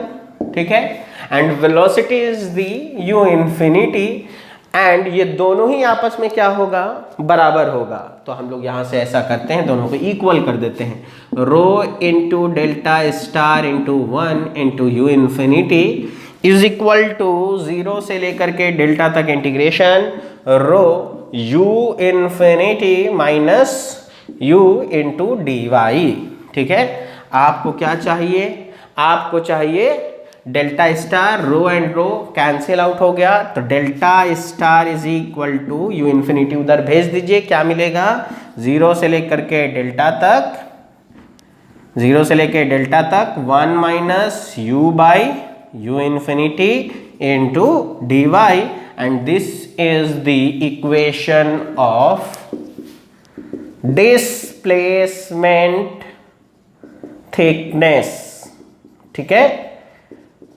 ठीक है, and velocity is the u infinity, एंड ये दोनों ही आपस में क्या होगा, बराबर होगा। तो हम लोग यहां से ऐसा करते हैं, दोनों को इक्वल कर देते हैं, rho into delta star into 1 into u infinity is equal to 0 से लेकर के डेल्टा तक integration rho u infinity minus u into dy। ठीक है, आपको क्या चाहिए, आपको चाहिए delta star, rho and rho cancel out हो गया, तो delta star is equal to u infinity उधर भेज दीजिए, क्या मिलेगा, 0 से लेकर के डेल्टा तक, 0 से लेकर डेल्टा तक 1 minus u by u infinity into dy, and this is the equation of displacement thickness. ठीक है,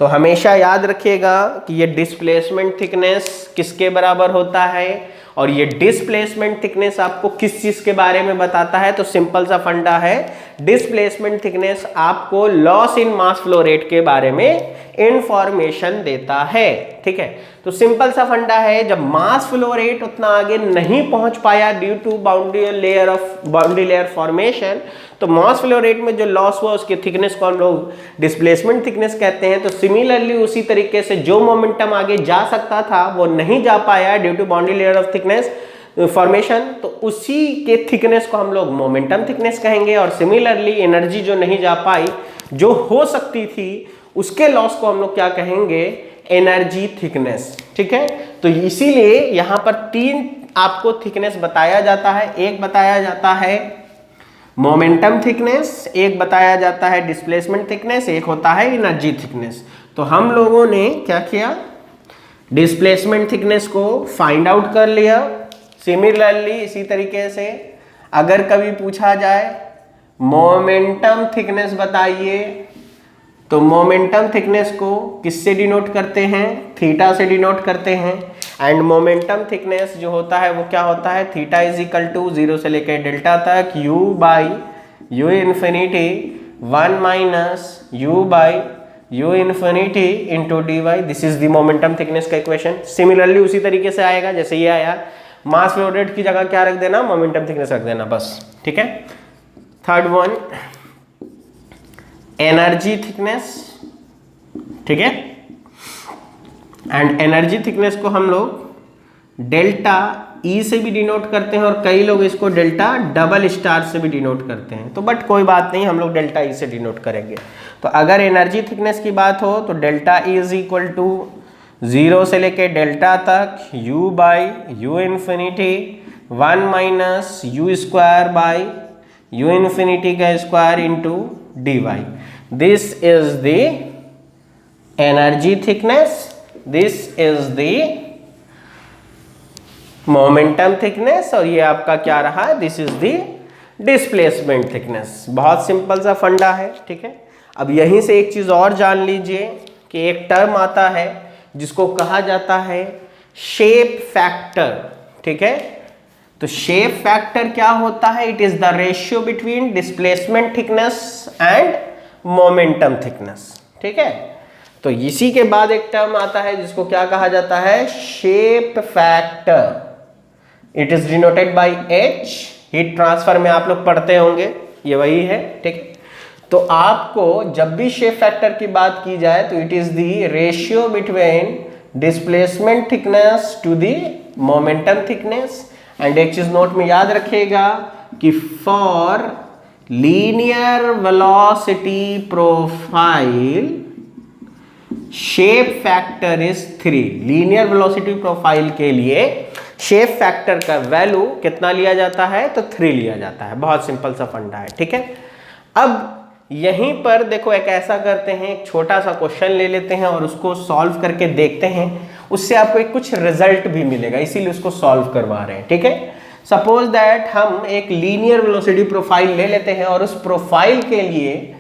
तो हमेशा याद रखिएगा कि ये डिस्प्लेसमेंट थिकनेस किसके बराबर होता है, और ये डिस्प्लेसमेंट थिकनेस आपको किस चीज के बारे में बताता है, तो सिंपल सा फंडा है, डिस्प्लेसमेंट थिकनेस आपको loss in mass flow rate के बारे में इंफॉर्मेशन देता है। ठीक है, तो सिंपल सा फंडा है, जब मास फ्लो रेट उतना आगे नहीं पहुंच पाया due to boundary layer formation, तो मास फ्लो रेट में जो लॉस हुआ उसकी थिकनेस को हम लोग डिस्प्लेसमेंट थिकनेस कहते हैं। तो सिमिलरली उसी तरीके से जो मोमेंटम आगे जा सकता था वो नहीं जा पाया due to boundary layer of thickness formation, तो उसी के थिकनेस को हम लोग मोमेंटम थिकनेस कहेंगे। और सिमिलरली एनर्जी जो नहीं जा पाई, जो हो सकती थी, उसके लॉस को हम लोग क्या कहेंगे, एनर्जी थिकनेस। ठीक है, तो इसीलिए यहां पर 3 आपको थिकनेस बताया जाता है। एक बताया जाता है मोमेंटम थिकनेस, एक बताया जाता है डिस्प्लेसमेंट थिकनेस, एक होता है एनर्जी थिकनेस। तो हम लोगों ने क्या किया, डिस्प्लेसमेंट थिकनेस को फाइंड आउट कर लिया। सिमिलरली इसी तरीके से अगर कभी पूछा जाए मोमेंटम थिकनेस बताइए, तो मोमेंटम थिकनेस को किससे डिनोट करते हैं, थीटा से डिनोट करते हैं। एंड मोमेंटम थिकनेस जो होता है वो क्या होता है, थीटा इज इक्वल टू 0 से लेकर डेल्टा तक u by u infinity 1 minus u by u infinity into D Y. This is the momentum thickness का इक्वेशन। सिमिलरली उसी तरीके से आएगा जैसे ये आया, मास फ्लो रेट की जगह क्या रख देना, मोमेंटम थिकनेस रख देना बस। ठीक है, थर्ड वन एनर्जी थिकनेस। ठीक है, एंड एनर्जी थिकनेस को हम लोग डेल्टा ई से भी डिनोट करते हैं और कई लोग इसको डेल्टा डबल स्टार से भी डिनोट करते हैं। तो बट कोई बात नहीं, हम लोग डेल्टा ई से डिनोट करेंगे। तो अगर एनर्जी थिकनेस की बात हो तो delta E is equal to 0 से लेके डेल्टा तक u by u infinity 1 minus u square by u infinity का square into D Y. This is the energy thickness, this is the momentum thickness, और ये आपका क्या रहा, this is the displacement thickness. बहुत सिंपल सा फंडा है। ठीक है, अब यहीं से एक चीज और जान लीजिए कि एक टर्म आता है जिसको कहा जाता है शेप फैक्टर। ठीक है, तो शेप फैक्टर क्या होता है, it is the ratio between displacement thickness and momentum thickness. ठीक है, तो इसी के बाद एक टर्म आता है जिसको क्या कहा जाता है, shape factor. It is denoted by h। Heat transfer में आप लोग पढ़ते होंगे, ये वही है। ठीक है, तो आपको जब भी शेप फैक्टर की बात की जाए तो it is the ratio between displacement thickness to the momentum thickness. And एक चीज नोट में याद रखिएगा कि for linear velocity profile shape factor is 3। Linear velocity profile के लिए शेप फैक्टर का वैल्यू कितना लिया जाता है, तो 3 लिया जाता है। बहुत सिंपल सा फंडा है। ठीक है, अब यहीं पर देखो एक ऐसा करते हैं, एक छोटा सा क्वेश्चन ले लेते हैं और उसको सॉल्व करके देखते हैं, उससे आपको एक कुछ रिजल्ट भी मिलेगा, इसीलिए उसको सॉल्व करवा रहे हैं। ठीक है, सपोज दैट हम एक लीनियर वेलोसिटी प्रोफाइल ले लेते हैं और उस प्रोफाइल के लिए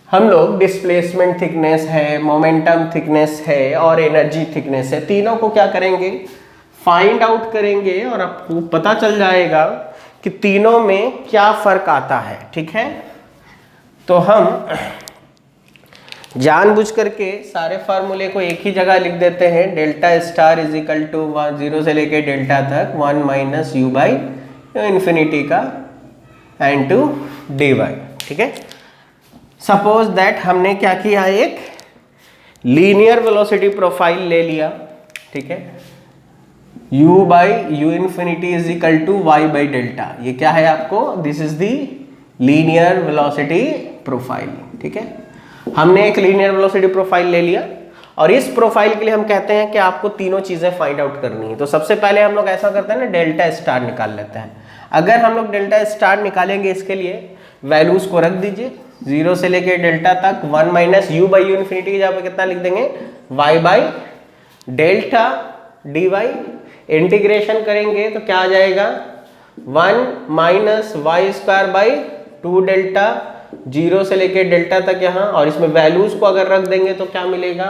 हम लोग डिस्प्लेसमेंट थिकनेस है, मोमेंटम थिकनेस है और एनर्जी थिकनेस है, तीनों को क्या करेंगे, फाइंड आउट करेंगे और आपको पता चल जाएगा कि तीनों में क्या फर्क आता है। ठीक है, तो हम जानबूझ करके सारे फार्मूले को एक ही जगह लिख देते हैं। Delta star is equal to 0 से लेके डेल्टा तक 1 माइनस u बाई इन्फिनिटी का एंड टू डी वाई। ठीक है, सपोज दैट हमने क्या किया, एक लीनियर वेलोसिटी प्रोफाइल ले लिया। ठीक है, u by u infinity is equal to y by delta. ये क्या है आपको, this is the linear velocity profile. ठीक है, हमने एक लीनियर वेलोसिटी प्रोफाइल ले लिया और इस प्रोफाइल के लिए हम कहते हैं कि आपको तीनों चीजें फाइंड आउट करनी है। तो सबसे पहले हम लोग ऐसा करते हैं ना, डेल्टा स्टार निकाल लेते हैं। अगर हम लोग डेल्टा स्टार निकालेंगे, इसके लिए वैल्यूज को रख दीजिए 0 से लेके डेल्टा तक 1 minus u by U infinity की जगह पे कितना लिख देंगे, y by delta D Y. Integration करेंगे तो क्या आ जाएगा, 1 minus Y square by 2 delta 0 से लेके डेल्टा तक यहाँ, और इसमें वैल्यूज को अगर रख देंगे तो क्या मिलेगा,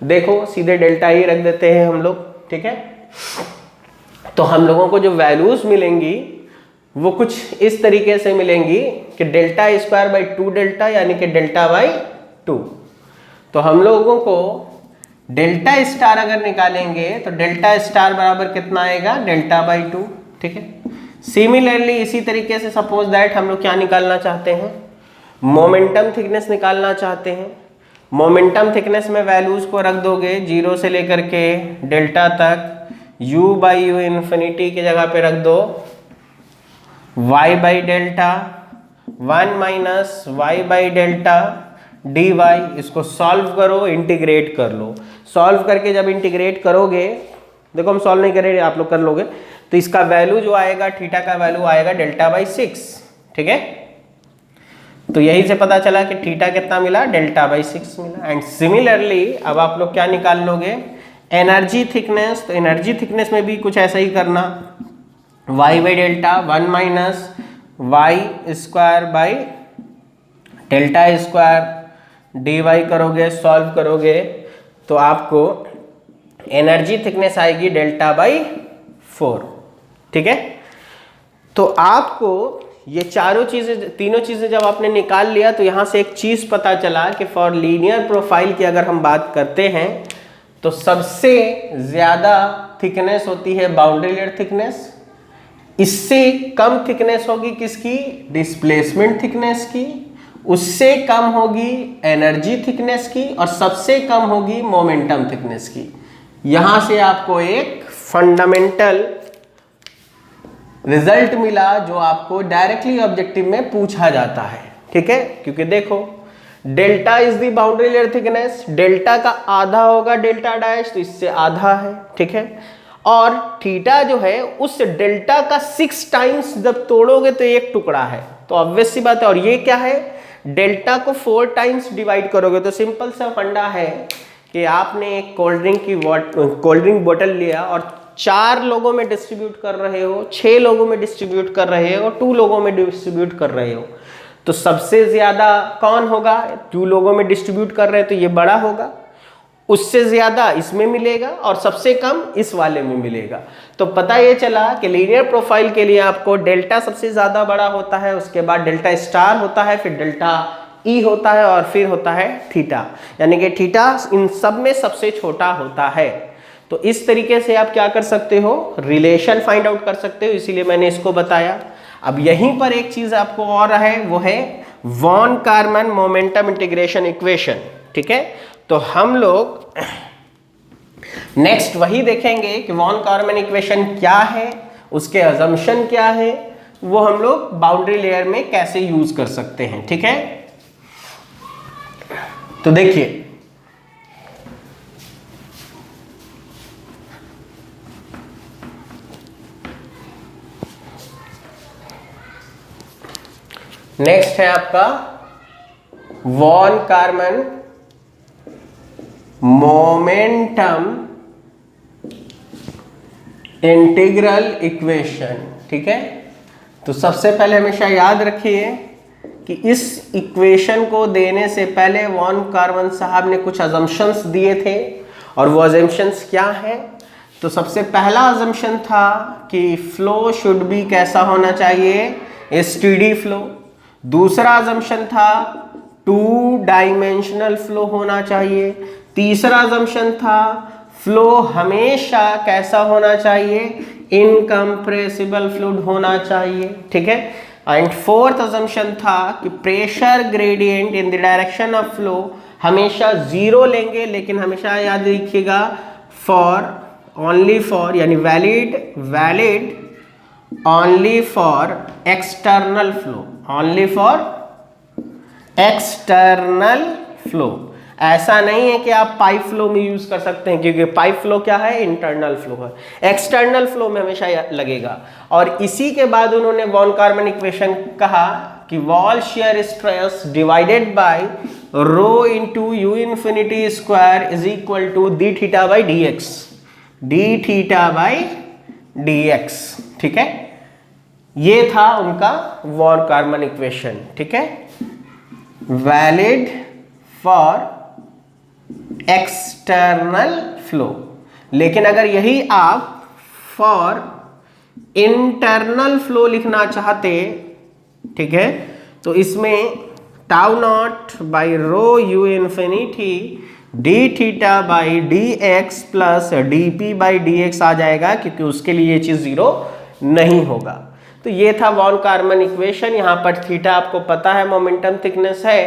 देखो सीधे डेल्टा ही रख देते हैं हम लोग। ठीक है, तो हम लोगों को जो वैल्यूज मिलेंगी वो कुछ इस तरीके से मिलेंगी कि डेल्टा स्क्वायर बाई 2 डेल्टा यानी कि डेल्टा बाई 2। तो हम लोगों को डेल्टा स्टार अगर निकालेंगे तो डेल्टा स्टार बराबर कितना आएगा, डेल्टा बाई 2। ठीक है, सिमिलरली इसी तरीके से सपोज दैट हम लोग क्या निकालना चाहते हैं, मोमेंटम थिकनेस निकालना चाहते हैं। मोमेंटम थिकनेस में वैल्यूज को रख दोगे 0 से लेकर के डेल्टा तक, u बाई यू इन्फिनिटी की जगह पे रख दो y by delta 1 minus Y by delta dy। इसको सॉल्व करो, इंटीग्रेट कर लो। सॉल्व करके जब इंटीग्रेट करोगे, देखो हम सॉल्व नहीं करेंगे, आप लोग कर लोगे, तो इसका वैल्यू जो आएगा, थीटा का वैल्यू आएगा डेल्टा बाई 6। ठीक है, तो यही से पता चला कि थीटा कितना मिला, डेल्टा बाई 6 मिला। एंड सिमिलरली अब आप लोग क्या निकाल लोगे, एनर्जी थिकनेस। तो एनर्जी थिकनेस में भी कुछ ऐसा ही करना, y by delta 1 minus Y square by delta square dy करोगे, सॉल्व करोगे तो आपको एनर्जी थिकनेस आएगी डेल्टा बाई 4। ठीक है, तो आपको ये चारों चीजें, तीनों चीजें जब आपने निकाल लिया तो यहां से एक चीज पता चला कि फॉर लीनियर प्रोफाइल की अगर हम बात करते हैं तो सबसे ज्यादा थिकनेस होती है बाउंड्री लेयर थिकनेस, इससे कम थिकनेस होगी किसकी, डिस्प्लेसमेंट थिकनेस की, उससे कम होगी एनर्जी थिकनेस की, और सबसे कम होगी मोमेंटम थिकनेस की। यहां से आपको एक फंडामेंटल रिजल्ट मिला जो आपको डायरेक्टली ऑब्जेक्टिव में पूछा जाता है। ठीक है, क्योंकि देखो delta is the boundary layer thickness, delta का आधा होगा डेल्टा डैश, तो इससे आधा है। ठीक है, और थीटा जो है उस डेल्टा का 6 टाइम्स जब तोड़ोगे तो एक टुकड़ा है, तो ऑब्वियस सी बात है। और ये क्या है, डेल्टा को 4 टाइम्स डिवाइड करोगे, तो सिंपल सा फंडा है कि आपने एक कोल्ड ड्रिंक बोतल लिया और 4 लोगों में डिस्ट्रीब्यूट कर रहे हो, 6 लोगों में डिस्ट्रीब्यूट कर रहे हो, 2 लोगों में डिस्ट्रीब्यूट कर रहे हो, तो सबसे ज्यादा कौन होगा, 2 लोगों में डिस्ट्रीब्यूट कर रहे हैं तो ये बड़ा होगा, उससे ज्यादा इसमें मिलेगा और सबसे कम इस वाले में मिलेगा। तो पता ये चला कि लीनियर प्रोफाइल के लिए आपको डेल्टा सबसे ज्यादा बड़ा होता है, उसके बाद डेल्टा स्टार होता है, फिर डेल्टा ई होता है, और फिर होता है थीटा, यानी कि थीटा इन सब में सबसे छोटा होता है। तो इस तरीके से आप क्या कर सकते हो, रिलेशन फाइंड आउट कर सकते हो, इसीलिए मैंने इसको बताया। अब यहीं पर एक चीज आपको और है, वो है von Carmen momentum integration equation. ठीक है, तो हम लोग नेक्स्ट वही देखेंगे कि वॉन कारमन इक्वेशन क्या है, उसके अजम्पशन क्या है, वो हम लोग बाउंड्री लेयर में कैसे यूज कर सकते हैं। ठीक है, तो देखिए नेक्स्ट है आपका von Carmen momentum integral equation. ठीक है, तो सबसे पहले हमेशा याद रखिए कि इस इक्वेशन को देने से पहले वॉन कारमन साहब ने कुछ अजम्पशंस दिए थे, और वो अजम्पशंस क्या है, तो सबसे पहला अजम्पशन था कि फ्लो शुड बी कैसा होना चाहिए, एसटीडी फ्लो। दूसरा अजम्पशन था 2 डायमेंशनल फ्लो होना चाहिए। तीसरा अजम्पशन था फ्लो हमेशा कैसा होना चाहिए, इनकम्प्रेसिबल फ्लूइड होना चाहिए। ठीक है, एंड फोर्थ अजम्पशन था कि pressure gradient in the direction of flow हमेशा 0 लेंगे, लेकिन हमेशा याद रखिएगा फॉर ओनली फॉर, यानी valid only for external flow, only for external flow। ऐसा नहीं है कि आप पाइप फ्लो में यूज कर सकते हैं, क्योंकि पाइप फ्लो क्या है, इंटरनल फ्लो है, एक्सटर्नल फ्लो में हमेशा लगेगा। और इसी के बाद उन्होंने वॉन कारमन इक्वेशन कहा कि wall shear stress divided by rho into U infinity square is equal to D theta by D X, D theta by D X. ठीक है, ये था उनका वॉन कारमन इक्वेशन। ठीक है, वैलिड फॉर एक्सटर्नल फ्लो। लेकिन अगर यही आप फॉर इंटरनल फ्लो लिखना चाहते, ठीक है, तो इसमें tau naught by rho u infinity d theta by D x plus d p by D x आ जाएगा, क्योंकि उसके लिए ये चीज जीरो नहीं होगा। तो ये था वॉन कारमन इक्वेशन। यहाँ पर थीटा आपको पता है मोमेंटम थिकनेस है,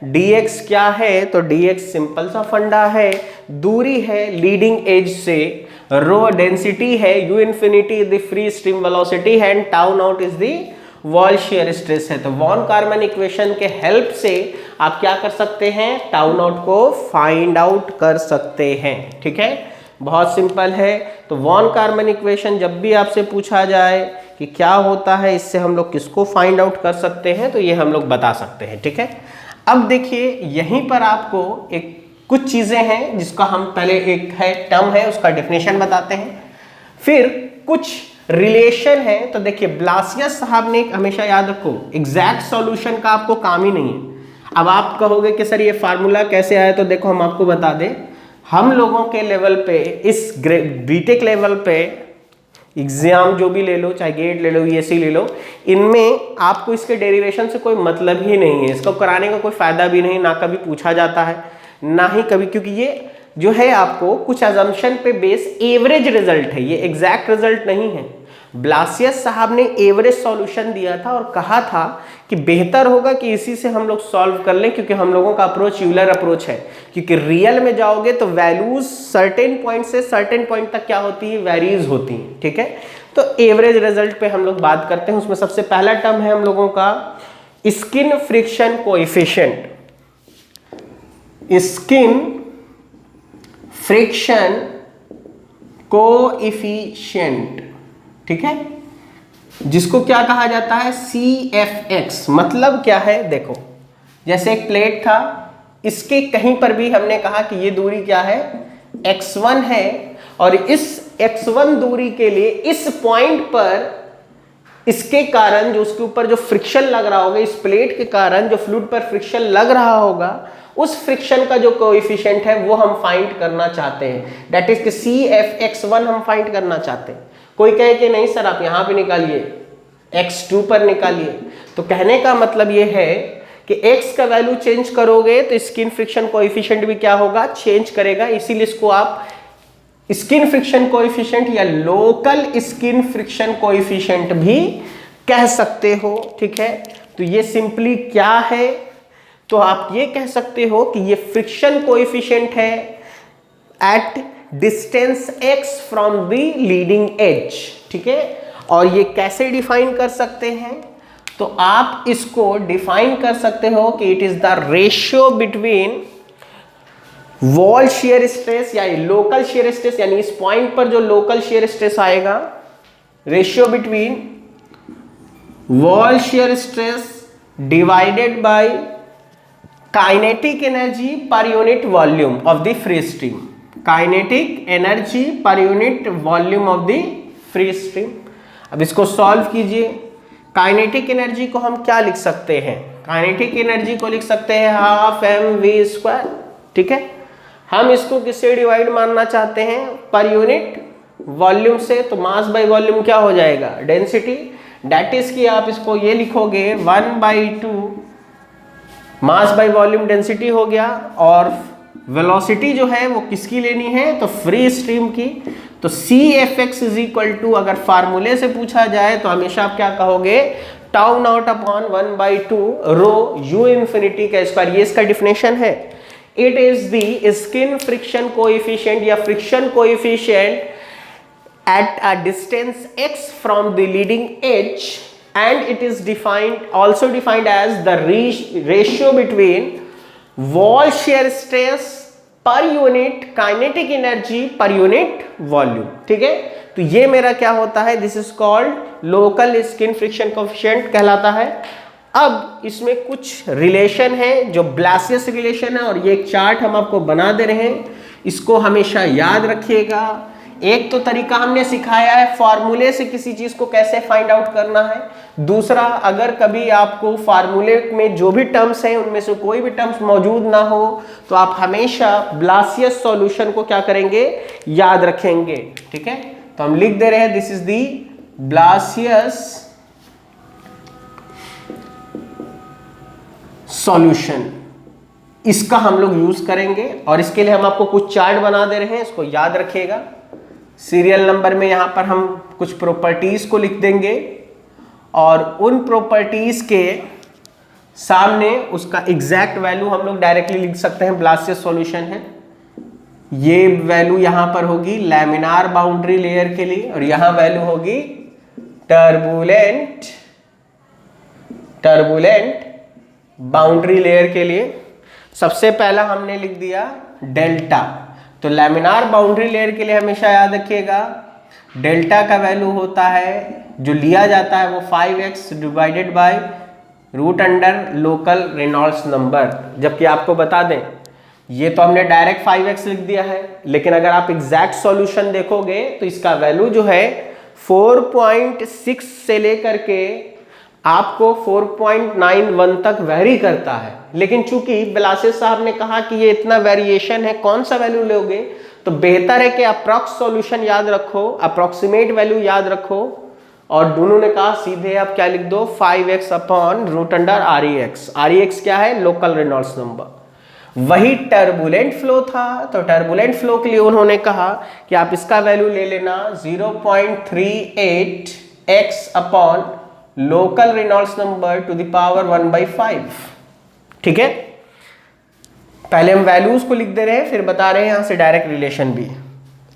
dx क्या है, तो dx सिंपल सा फंडा है, दूरी है लीडिंग एज से, रो डेंसिटी है, u infinity is the free stream velocity है, and tau naught is the wall shear stress है। तो वॉन कारमन इक्वेशन के हेल्प से आप क्या कर सकते हैं, टाउ नॉट को फाइंड आउट कर सकते हैं। ठीक है, बहुत सिंपल है। तो वॉन कारमन इक्वेशन जब भी आपसे पूछा जाए कि क्या होता है, इससे हम लोग किसको फाइंड आउट कर सकते हैं, तो ये हम लोग बता सकते हैं। ठीक है, अब देखिए यहीं पर आपको एक कुछ चीजें हैं जिसका हम पहले एक है टर्म है उसका डेफिनेशन बताते हैं, फिर कुछ रिलेशन है। तो देखिए ब्लासियस साहब ने, हमेशा याद रखो एग्जैक्ट सॉल्यूशन का आपको काम ही नहीं है। अब आप कहोगे कि सर ये फार्मूला कैसे आया, तो देखो हम आपको बता दें, हम लोगों के लेवल पे, इस बीटेक लेवल पे एग्जाम जो भी ले लो, चाहे गेट ले लो, यूएससी ले लो, इनमें आपको इसके डेरिवेशन से कोई मतलब ही नहीं है, इसको कराने का कोई फायदा भी नहीं, ना कभी पूछा जाता है ना ही कभी, क्योंकि ये जो है आपको कुछ अजम्पशन पे बेस एवरेज रिजल्ट है, ये एग्जैक्ट रिजल्ट नहीं है। ब्लासियस साहब ने एवरेज सॉल्यूशन दिया था और कहा था कि बेहतर होगा कि इसी से हम लोग सॉल्व कर लें, क्योंकि हम लोगों का अप्रोच यूलर अप्रोच है, क्योंकि रियल में जाओगे तो वैल्यूज सर्टेन पॉइंट से सर्टेन पॉइंट तक क्या होती है, वेरीज होती हैं। ठीक है, तो एवरेज रिजल्ट पे हम लोग बात करते हैं। उसमें सबसे पहला टर्म है हम लोगों का skin friction coefficient. Skin friction coefficient, ठीक है, जिसको क्या कहा जाता है, CFX। मतलब क्या है, देखो जैसे एक प्लेट था, इसके कहीं पर भी हमने कहा कि ये दूरी क्या है, x1 है, और इस x1 दूरी के लिए इस पॉइंट पर इसके कारण जो उसके ऊपर जो फ्रिक्शन लग रहा होगा, इस प्लेट के कारण जो फ्लूइड पर फ्रिक्शन लग रहा होगा, उस फ्रिक्शन का जो कोएफिशिएंट है वो हम फाइंड करना चाहते हैं। दैट इज कि CFX1 हम फाइंड करना चाहते हैं। कोई कहे कि नहीं सर आप यहां पे निकालिए, x2 पर निकालिए, तो कहने का मतलब ये है कि x का वैल्यू चेंज करोगे तो स्किन फ्रिक्शन कोएफिशिएंट भी क्या होगा, चेंज करेगा। इसीलिए इसको आप स्किन फ्रिक्शन कोएफिशिएंट या लोकल स्किन फ्रिक्शन कोएफिशिएंट भी कह सकते हो। ठीक है, तो ये सिंपली क्या है, तो आप ये कह सकते हो कि ये फ्रिक्शन कोएफिशिएंट है at distance x from the leading edge. ठीक है, और ये कैसे डिफाइन कर सकते हैं, तो आप इसको डिफाइन कर सकते हो कि it is the ratio between wall shear stress या लोकल शियर स्ट्रेस, यानी इस पॉइंट पर जो लोकल शियर स्ट्रेस आएगा, ratio between wall shear stress divided bye kinetic energy per unit volume of the free stream. Kinetic energy per unit volume of the free stream. अब इसको solve कीजिए। Kinetic energy को हम क्या लिख सकते हैं, काइनेटिक एनर्जी को लिख सकते हैं हाफ mv²। ठीक है, हम इसको किससे डिवाइड मानना चाहते हैं, पर यूनिट वॉल्यूम से, तो मास बाय वॉल्यूम क्या हो जाएगा, डेंसिटी। दैट इज कि आप इसको ये लिखोगे 1/2 मास बाय वॉल्यूम डेंसिटी हो गया, और वेलोसिटी जो है वो किसकी लेनी है, तो फ्री स्ट्रीम की। तो CFX इज इक्वल टू, अगर फार्मूले से पूछा जाए तो हमेशा आप क्या कहोगे, tau naught upon 1/2 rho u infinity का स्क्वायर। ये इसका डिफिनेशन है। It is the skin friction coefficient या friction coefficient at a distance x from the leading edge, and it is also defined as the ratio between wall shear stress per unit kinetic energy per unit volume। ठीक है, तो ये मेरा क्या होता है, this is called local skin friction coefficient कहलाता है। अब इसमें कुछ रिलेशन है जो ब्लासियस रिलेशन है, और ये एक चार्ट हम आपको बना दे रहे हैं, इसको हमेशा याद रखिएगा। एक तो तरीका हमने सिखाया है फार्मूले से किसी चीज को कैसे फाइंड आउट करना है। दूसरा, अगर कभी आपको फार्मूले में जो भी टर्म्स हैं उनमें से कोई भी टर्म्स मौजूद ना हो, तो आप हमेशा ब्लासियस सॉल्यूशन को क्या करेंगे, याद रखेंगे। ठीक है, तो हम लिख दे रहे हैं this is the Blasius solution, इसका हम लोग यूज करेंगे और इसके लिए हम आपको कुछ चार्ट बना दे रहे हैं, इसको याद रखिएगा। सीरियल नंबर में यहाँ पर हम कुछ प्रॉपर्टीज को लिख देंगे और उन प्रॉपर्टीज के सामने उसका एग्जैक्ट वैल्यू हम लोग डायरेक्टली लिख सकते हैं। ब्लासियस सॉल्यूशन है, ये वैल्यू यहां पर होगी लैमिनार बाउंड्री लेयर के लिए और यहां वैल्यू होगी टर्बुलेंट बाउंड्री लेयर के लिए। सबसे पहला हमने लिख दिया डेल्टा, तो लैमिनार बाउंड्री लेयर के लिए हमेशा याद रखिएगा डेल्टा का वैल्यू होता है, जो लिया जाता है वो 5x divided by root under local Reynolds number. जबकि आपको बता दें ये तो हमने डायरेक्ट 5x लिख दिया है, लेकिन अगर आप एग्जैक्ट सॉल्यूशन देखोगे तो इसका वैल्यू जो है 4.6 से लेकर के आपको 4.91 तक वेरी करता है। लेकिन चूंकि ब्लासियस साहब ने कहा कि ये इतना वेरिएशन है, कौन सा वैल्यू लोगे, तो बेहतर है कि अप्रॉक्स सॉल्यूशन याद रखो, अप्रॉक्सीमेट वैल्यू याद रखो। और दोनों ने कहा सीधे आप क्या लिख दो 5x upon root under REX। REX क्या है, लोकल रेनॉल्ड्स नंबर। वही टर्बुलेंट फ्लो था, तो टर्बुलेंट फ्लो के लिए उन्होंने कहा कि आप इसका वैल्यू ले लेना 0.38x upon local Reynolds number two the power 1/5। ठीक है, पहले हम वैल्यूज को लिख दे रहे हैं, फिर बता रहे हैं यहां से डायरेक्ट रिलेशन भी।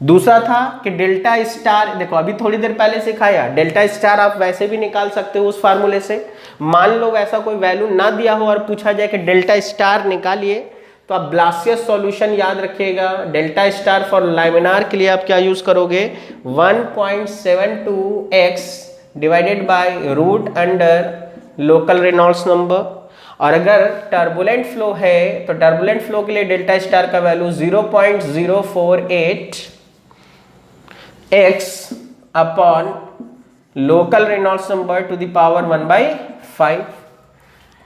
दूसरा था कि डेल्टा स्टार, देखो अभी थोड़ी देर पहले सिखाया, डेल्टा स्टार आप वैसे भी निकाल सकते हो उस फार्मूले से। मान लो वैसा कोई वैल्यू ना दिया हो और पूछा जाए कि डेल्टा स्टार निकालिए, तो आप ब्लासियस सॉल्यूशन याद रखिएगा। डेल्टा स्टार फॉर लैमिनार के लिए आप क्या यूज करोगे 1.72x divided by root under local Reynolds number. और अगर टर्बुलेंट फ्लो है तो टर्बुलेंट फ्लो के लिए डेल्टा स्टार का value 0.048x upon local Reynolds number two the power 1/5।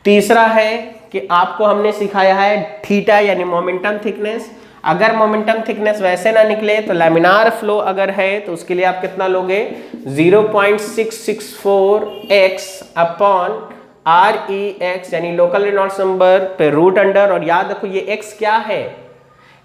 तीसरा है कि आपको हमने सिखाया है थीटा यानी मोमेंटम थिकनेस। अगर मोमेंटम थिकनेस वैसे ना निकले तो लैमिनार फ्लो अगर है तो उसके लिए आप कितना लोगे 0.664x अपॉन REX यानी लोकल रेनॉल्ड्स नंबर पे रूट अंडर। और याद रखो ये x क्या है,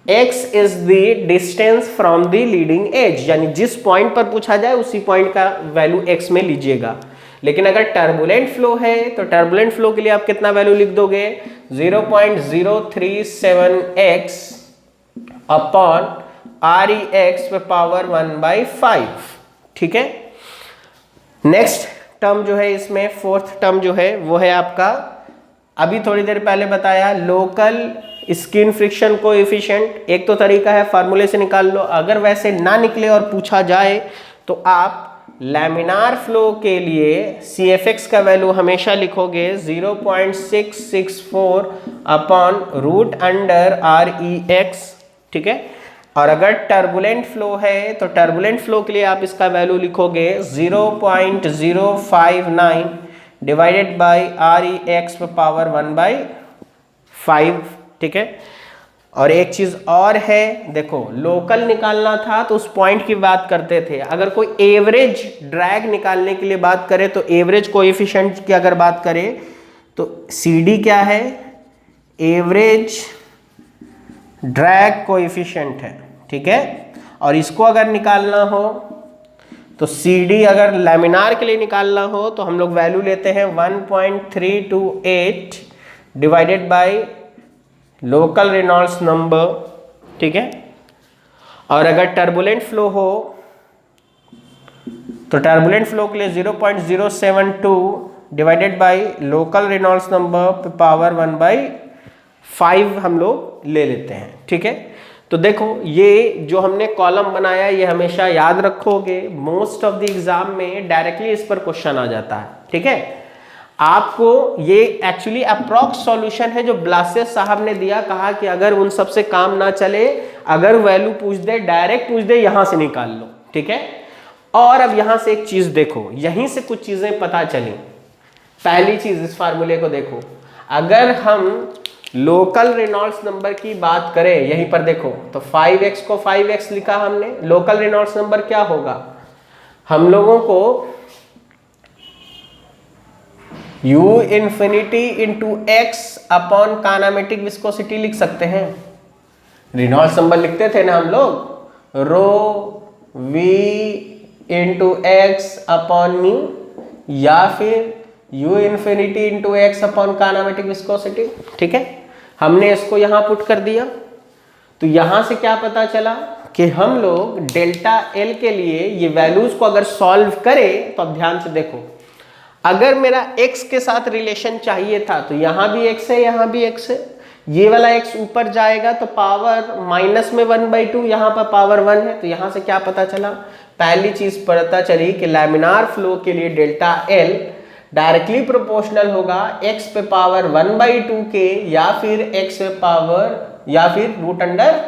x is the distance from the leading edge, यानी जिस पॉइंट पर पूछा जाए उसी पॉइंट का वैल्यू x में लीजिएगा। लेकिन अगर टर्बुलेंट फ्लो है तो टर्बुलेंट फ्लो के लिए आप कितना वैल्यू लिख दोगे 0.037x अपॉन REX पे पावर 1/5। ठीक है, नेक्स्ट टर्म जो है इसमें फोर्थ टर्म जो है वो है आपका, अभी थोड़ी देर पहले बताया लोकल स्किन फ्रिक्शन कोएफिशिएंट। एक तो तरीका है फार्मूले से निकाल लो, अगर वैसे ना निकले और पूछा जाए तो आप लैमिनार फ्लो के लिए CFX का वैल्यू हमेशा लिखोगे 0.664 अपॉन रूट अंडर REX। ठीक है, और अगर टर्बुलेंट फ्लो है तो टर्बुलेंट फ्लो के लिए आप इसका वैल्यू लिखोगे 0.059 डिवाइडेड बाय REX पे पावर 1/5। ठीक है, और एक चीज और है, देखो लोकल निकालना था तो उस पॉइंट की बात करते थे। अगर कोई एवरेज ड्रैग निकालने के लिए बात करे तो एवरेज कोएफिशिएंट की अगर बात करें तो CD क्या है, एवरेज ड्रैग कोएफिशिएंट है। ठीक है, और इसको अगर निकालना हो तो CD अगर लैमिनार के लिए निकालना हो तो हम लोग वैल्यू लेते हैं 1.328 divided by local Reynolds number. ठीक है, और अगर टर्बुलेंट फ्लो हो तो टर्बुलेंट फ्लो के लिए 0.072 divided by local Reynolds number पे पावर 1/5 हम लोग ले लेते हैं। ठीक है, तो देखो ये जो हमने कॉलम बनाया ये हमेशा याद रखोगे, मोस्ट ऑफ द एग्जाम में डायरेक्टली इस पर क्वेश्चन आ जाता है। ठीक है, आपको ये एक्चुअली अप्रॉक्स सॉल्यूशन है जो ब्लासियस साहब ने दिया, कहा कि अगर उन सब से काम ना चले, अगर वैल्यू पूछ दे डायरेक्ट पूछ दे यहां से निकाल लो। ठीक है, और अब यहां से एक चीज देखो, यहीं से कुछ चीजें पता चली। पहली चीज इस फार्मूले को देखो, अगर हम लोकल रेनॉल्ड्स नंबर की बात करें, यहीं पर देखो तो 5x को 5x लिखा हमने, लोकल रेनॉल्ड्स नंबर क्या होगा, हम लोगों को U infinity into x upon kinematic viscosity लिख सकते हैं। रेनॉल्ड्स नंबर लिखते थे ना हम लोग, rho v into x upon mu, या फिर U infinity into x upon kinematic viscosity. ठीक है, हमने इसको यहां पुट कर दिया। तो यहां से क्या पता चला कि हम लोग डेल्टा एल के लिए ये वैल्यूज को अगर सॉल्व करें तो अब ध्यान से देखो, अगर मेरा x के साथ रिलेशन चाहिए था तो यहां भी x है, यहां भी x है, ये वाला x ऊपर जाएगा तो पावर माइनस में 1/2, यहां पर पावर 1 है। तो यहां से क्या पता चला, पहली चीज पता चली कि लैमिनार फ्लो के लिए डेल्टा एल डायरेक्टली प्रोपोर्शनल होगा x पे पावर 1/2 के, या फिर x पे पावर, या फिर रूट अंडर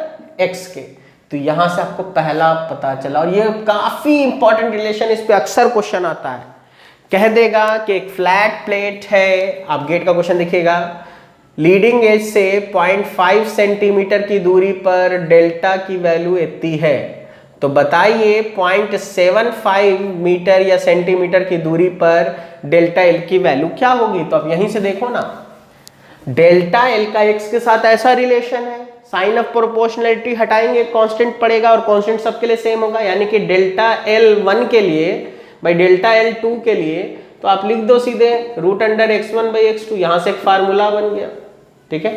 x के। तो यहां से आपको पहला पता चला, और ये काफी इंपॉर्टेंट रिलेशन, इस पे अक्सर क्वेश्चन आता है। कह देगा कि एक फ्लैट प्लेट है, आप गेट का क्वेश्चन देखिएगा, लीडिंग एज से 0.5 सेंटीमीटर की दूरी पर डेल्टा की वैल्यू इतनी है, तो बताइए 0.75 मीटर या सेंटीमीटर की दूरी पर डेल्टा एल की वैल्यू क्या होगी। तो अब यहीं से देखो ना, डेल्टा एल का एक्स के साथ ऐसा रिलेशन है, साइन ऑफ प्रोपोर्शनलिटी हटाएंगे, कांस्टेंट पड़ेगा, और कांस्टेंट सबके लिए सेम होगा, यानी कि डेल्टा एल 1 के लिए बाई डेल्टा एल 2 के लिए, तो आप लिख दो सीधे root under x1 by x2, यहां से एक फार्मूला बन गया। ठीक है,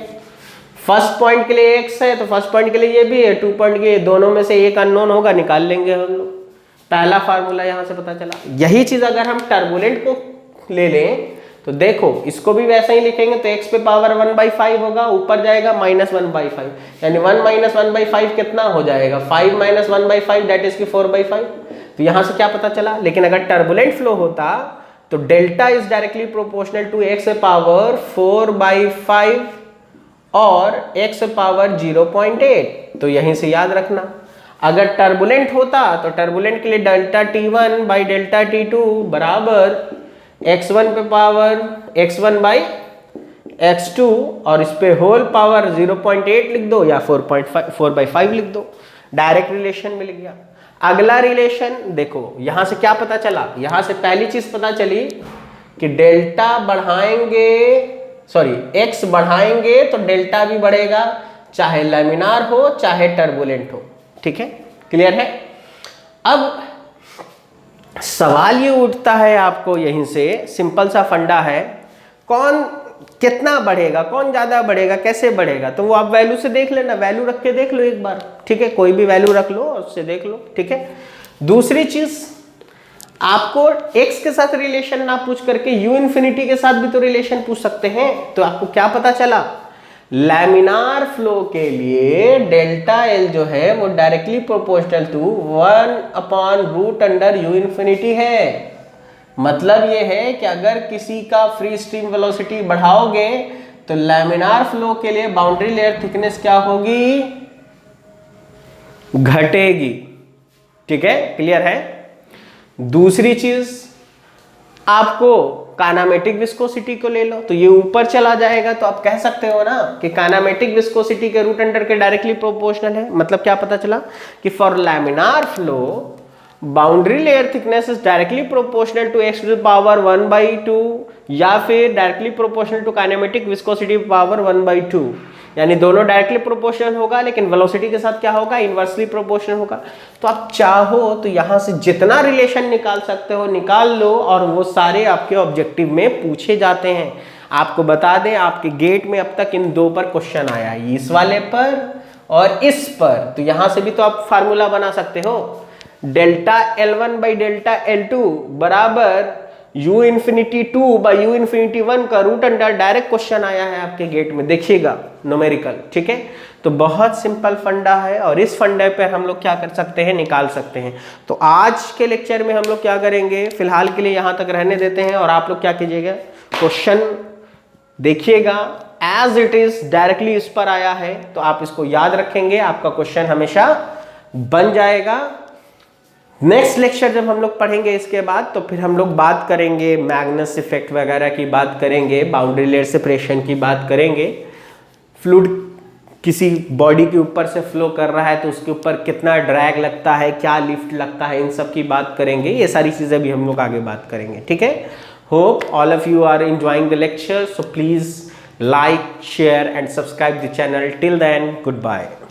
फर्स्ट पॉइंट के लिए x है तो फर्स्ट पॉइंट के लिए ये भी है, 2 पॉइंट के दोनों में से एक अननोन होगा, निकाल लेंगे हम लोग। पहला फार्मूला यहां से पता चला। यही चीज अगर हम टर्बुलेंट को ले लें तो देखो, इसको भी वैसा ही लिखेंगे, तो x पे पावर 1/5 होगा, ऊपर जाएगा -1/5, यानी 1 - 1/5 कितना हो जाएगा, 5 - 1/5 दैट इज की 4/5। तो यहां से क्या पता चला, लेकिन अगर टर्बुलेंट फ्लो होता तो delta is directly proportional to x power 4/5 और x पावर 0.8। तो यहीं से याद रखना, अगर टर्बुलेंट होता तो टर्बुलेंट के लिए delta T1 by delta T2 बराबर x1 पे पावर x1 बाई x2, और इस पे होल पावर 0.8 लिख दो या 4/5 लिख दो, डायरेक्ट रिलेशन मिल गया। अगला रिलेशन देखो, यहां से क्या पता चला, यहां से पहली चीज पता चली कि डेल्टा बढ़ाएंगे, सॉरी x बढ़ाएंगे तो डेल्टा भी बढ़ेगा, चाहे लैमिनार हो चाहे टर्बुलेंट हो। ठीक है, क्लियर है। अब सवाल ये उठता है आपको, यहीं से सिंपल सा फंडा है, कौन कितना बढ़ेगा, कौन ज्यादा बढ़ेगा, कैसे बढ़ेगा, तो वो आप वैल्यू से देख लेना, वैल्यू रख के देख लो एक बार। ठीक है, कोई भी वैल्यू रख लो और उससे देख लो। ठीक है, दूसरी चीज, आपको x के साथ रिलेशन ना पूछ करके u इन्फिनिटी के साथ भी तो रिलेशन पूछ सकते हैं। तो आपको क्या पता चला, लैमिनार फ्लो के लिए डेल्टा एल जो है वो directly proportional to 1/√u infinity है। मतलब ये है कि अगर किसी का फ्री स्ट्रीम वेलोसिटी बढ़ाओगे तो लैमिनार फ्लो के लिए बाउंड्री लेयर थिकनेस क्या होगी, घटेगी। ठीक है, क्लियर है। दूसरी चीज, आपको काइनेमेटिक विस्कोसिटी को ले लो, तो ये ऊपर चला जाएगा, तो आप कह सकते हो ना कि काइनेमेटिक विस्कोसिटी के रूट अंडर के डायरेक्टली प्रोपोर्शनल है। मतलब क्या पता चला कि for laminar flow boundary layer thickness is directly proportional to x to the power 1/2, या फिर directly proportional to kinematic viscosity power 1/2, यानी दोनों डायरेक्टली प्रोपोर्शनल होगा, लेकिन वेलोसिटी के साथ क्या होगा, इनवर्सली प्रोपोर्शनल होगा। तो आप चाहो तो यहां से जितना रिलेशन निकाल सकते हो निकाल लो, और वो सारे आपके ऑब्जेक्टिव में पूछे जाते हैं। आपको बता दें, आपके गेट में अब तक इन 2 पर क्वेश्चन आया है, इस वाले पर और इस पर। तो यहां से भी तो आप फार्मूला बना सकते हो, delta L1 by delta L2 बराबर u infinity 2 by u infinity 1 का रूट अंडर, डायरेक्ट क्वेश्चन आया है आपके गेट में, देखिएगा न्यूमेरिकल। ठीक है, तो बहुत सिंपल फंडा है, और इस फंडे पे हम लोग क्या कर सकते हैं, निकाल सकते हैं। तो आज के लेक्चर में हम लोग क्या करेंगे, फिलहाल के लिए यहां तक रहने देते हैं, और आप लोग क्या कीजिएगा, क्वेश्चन देखिएगा एज इट इज, डायरेक्टली इस पर आया है, तो आप इसको याद रखेंगे, आपका क्वेश्चन हमेशा बन जाएगा। नेक्स्ट लेक्चर जब हम लोग पढ़ेंगे इसके बाद, तो फिर हम लोग बात करेंगे मैग्नस इफेक्ट वगैरह की बात करेंगे, बाउंड्री लेयर सेपरेशन की बात करेंगे, फ्लूइड किसी बॉडी के ऊपर से फ्लो कर रहा है तो उसके ऊपर कितना ड्रैग लगता है, क्या लिफ्ट लगता है, इन सब की बात करेंगे। ये सारी चीज़ें भी हम लोग आगे बात करेंगे। ठीक है, Hope all of you are enjoying the lecture. So please like, share and subscribe the channel. Till then, goodbye.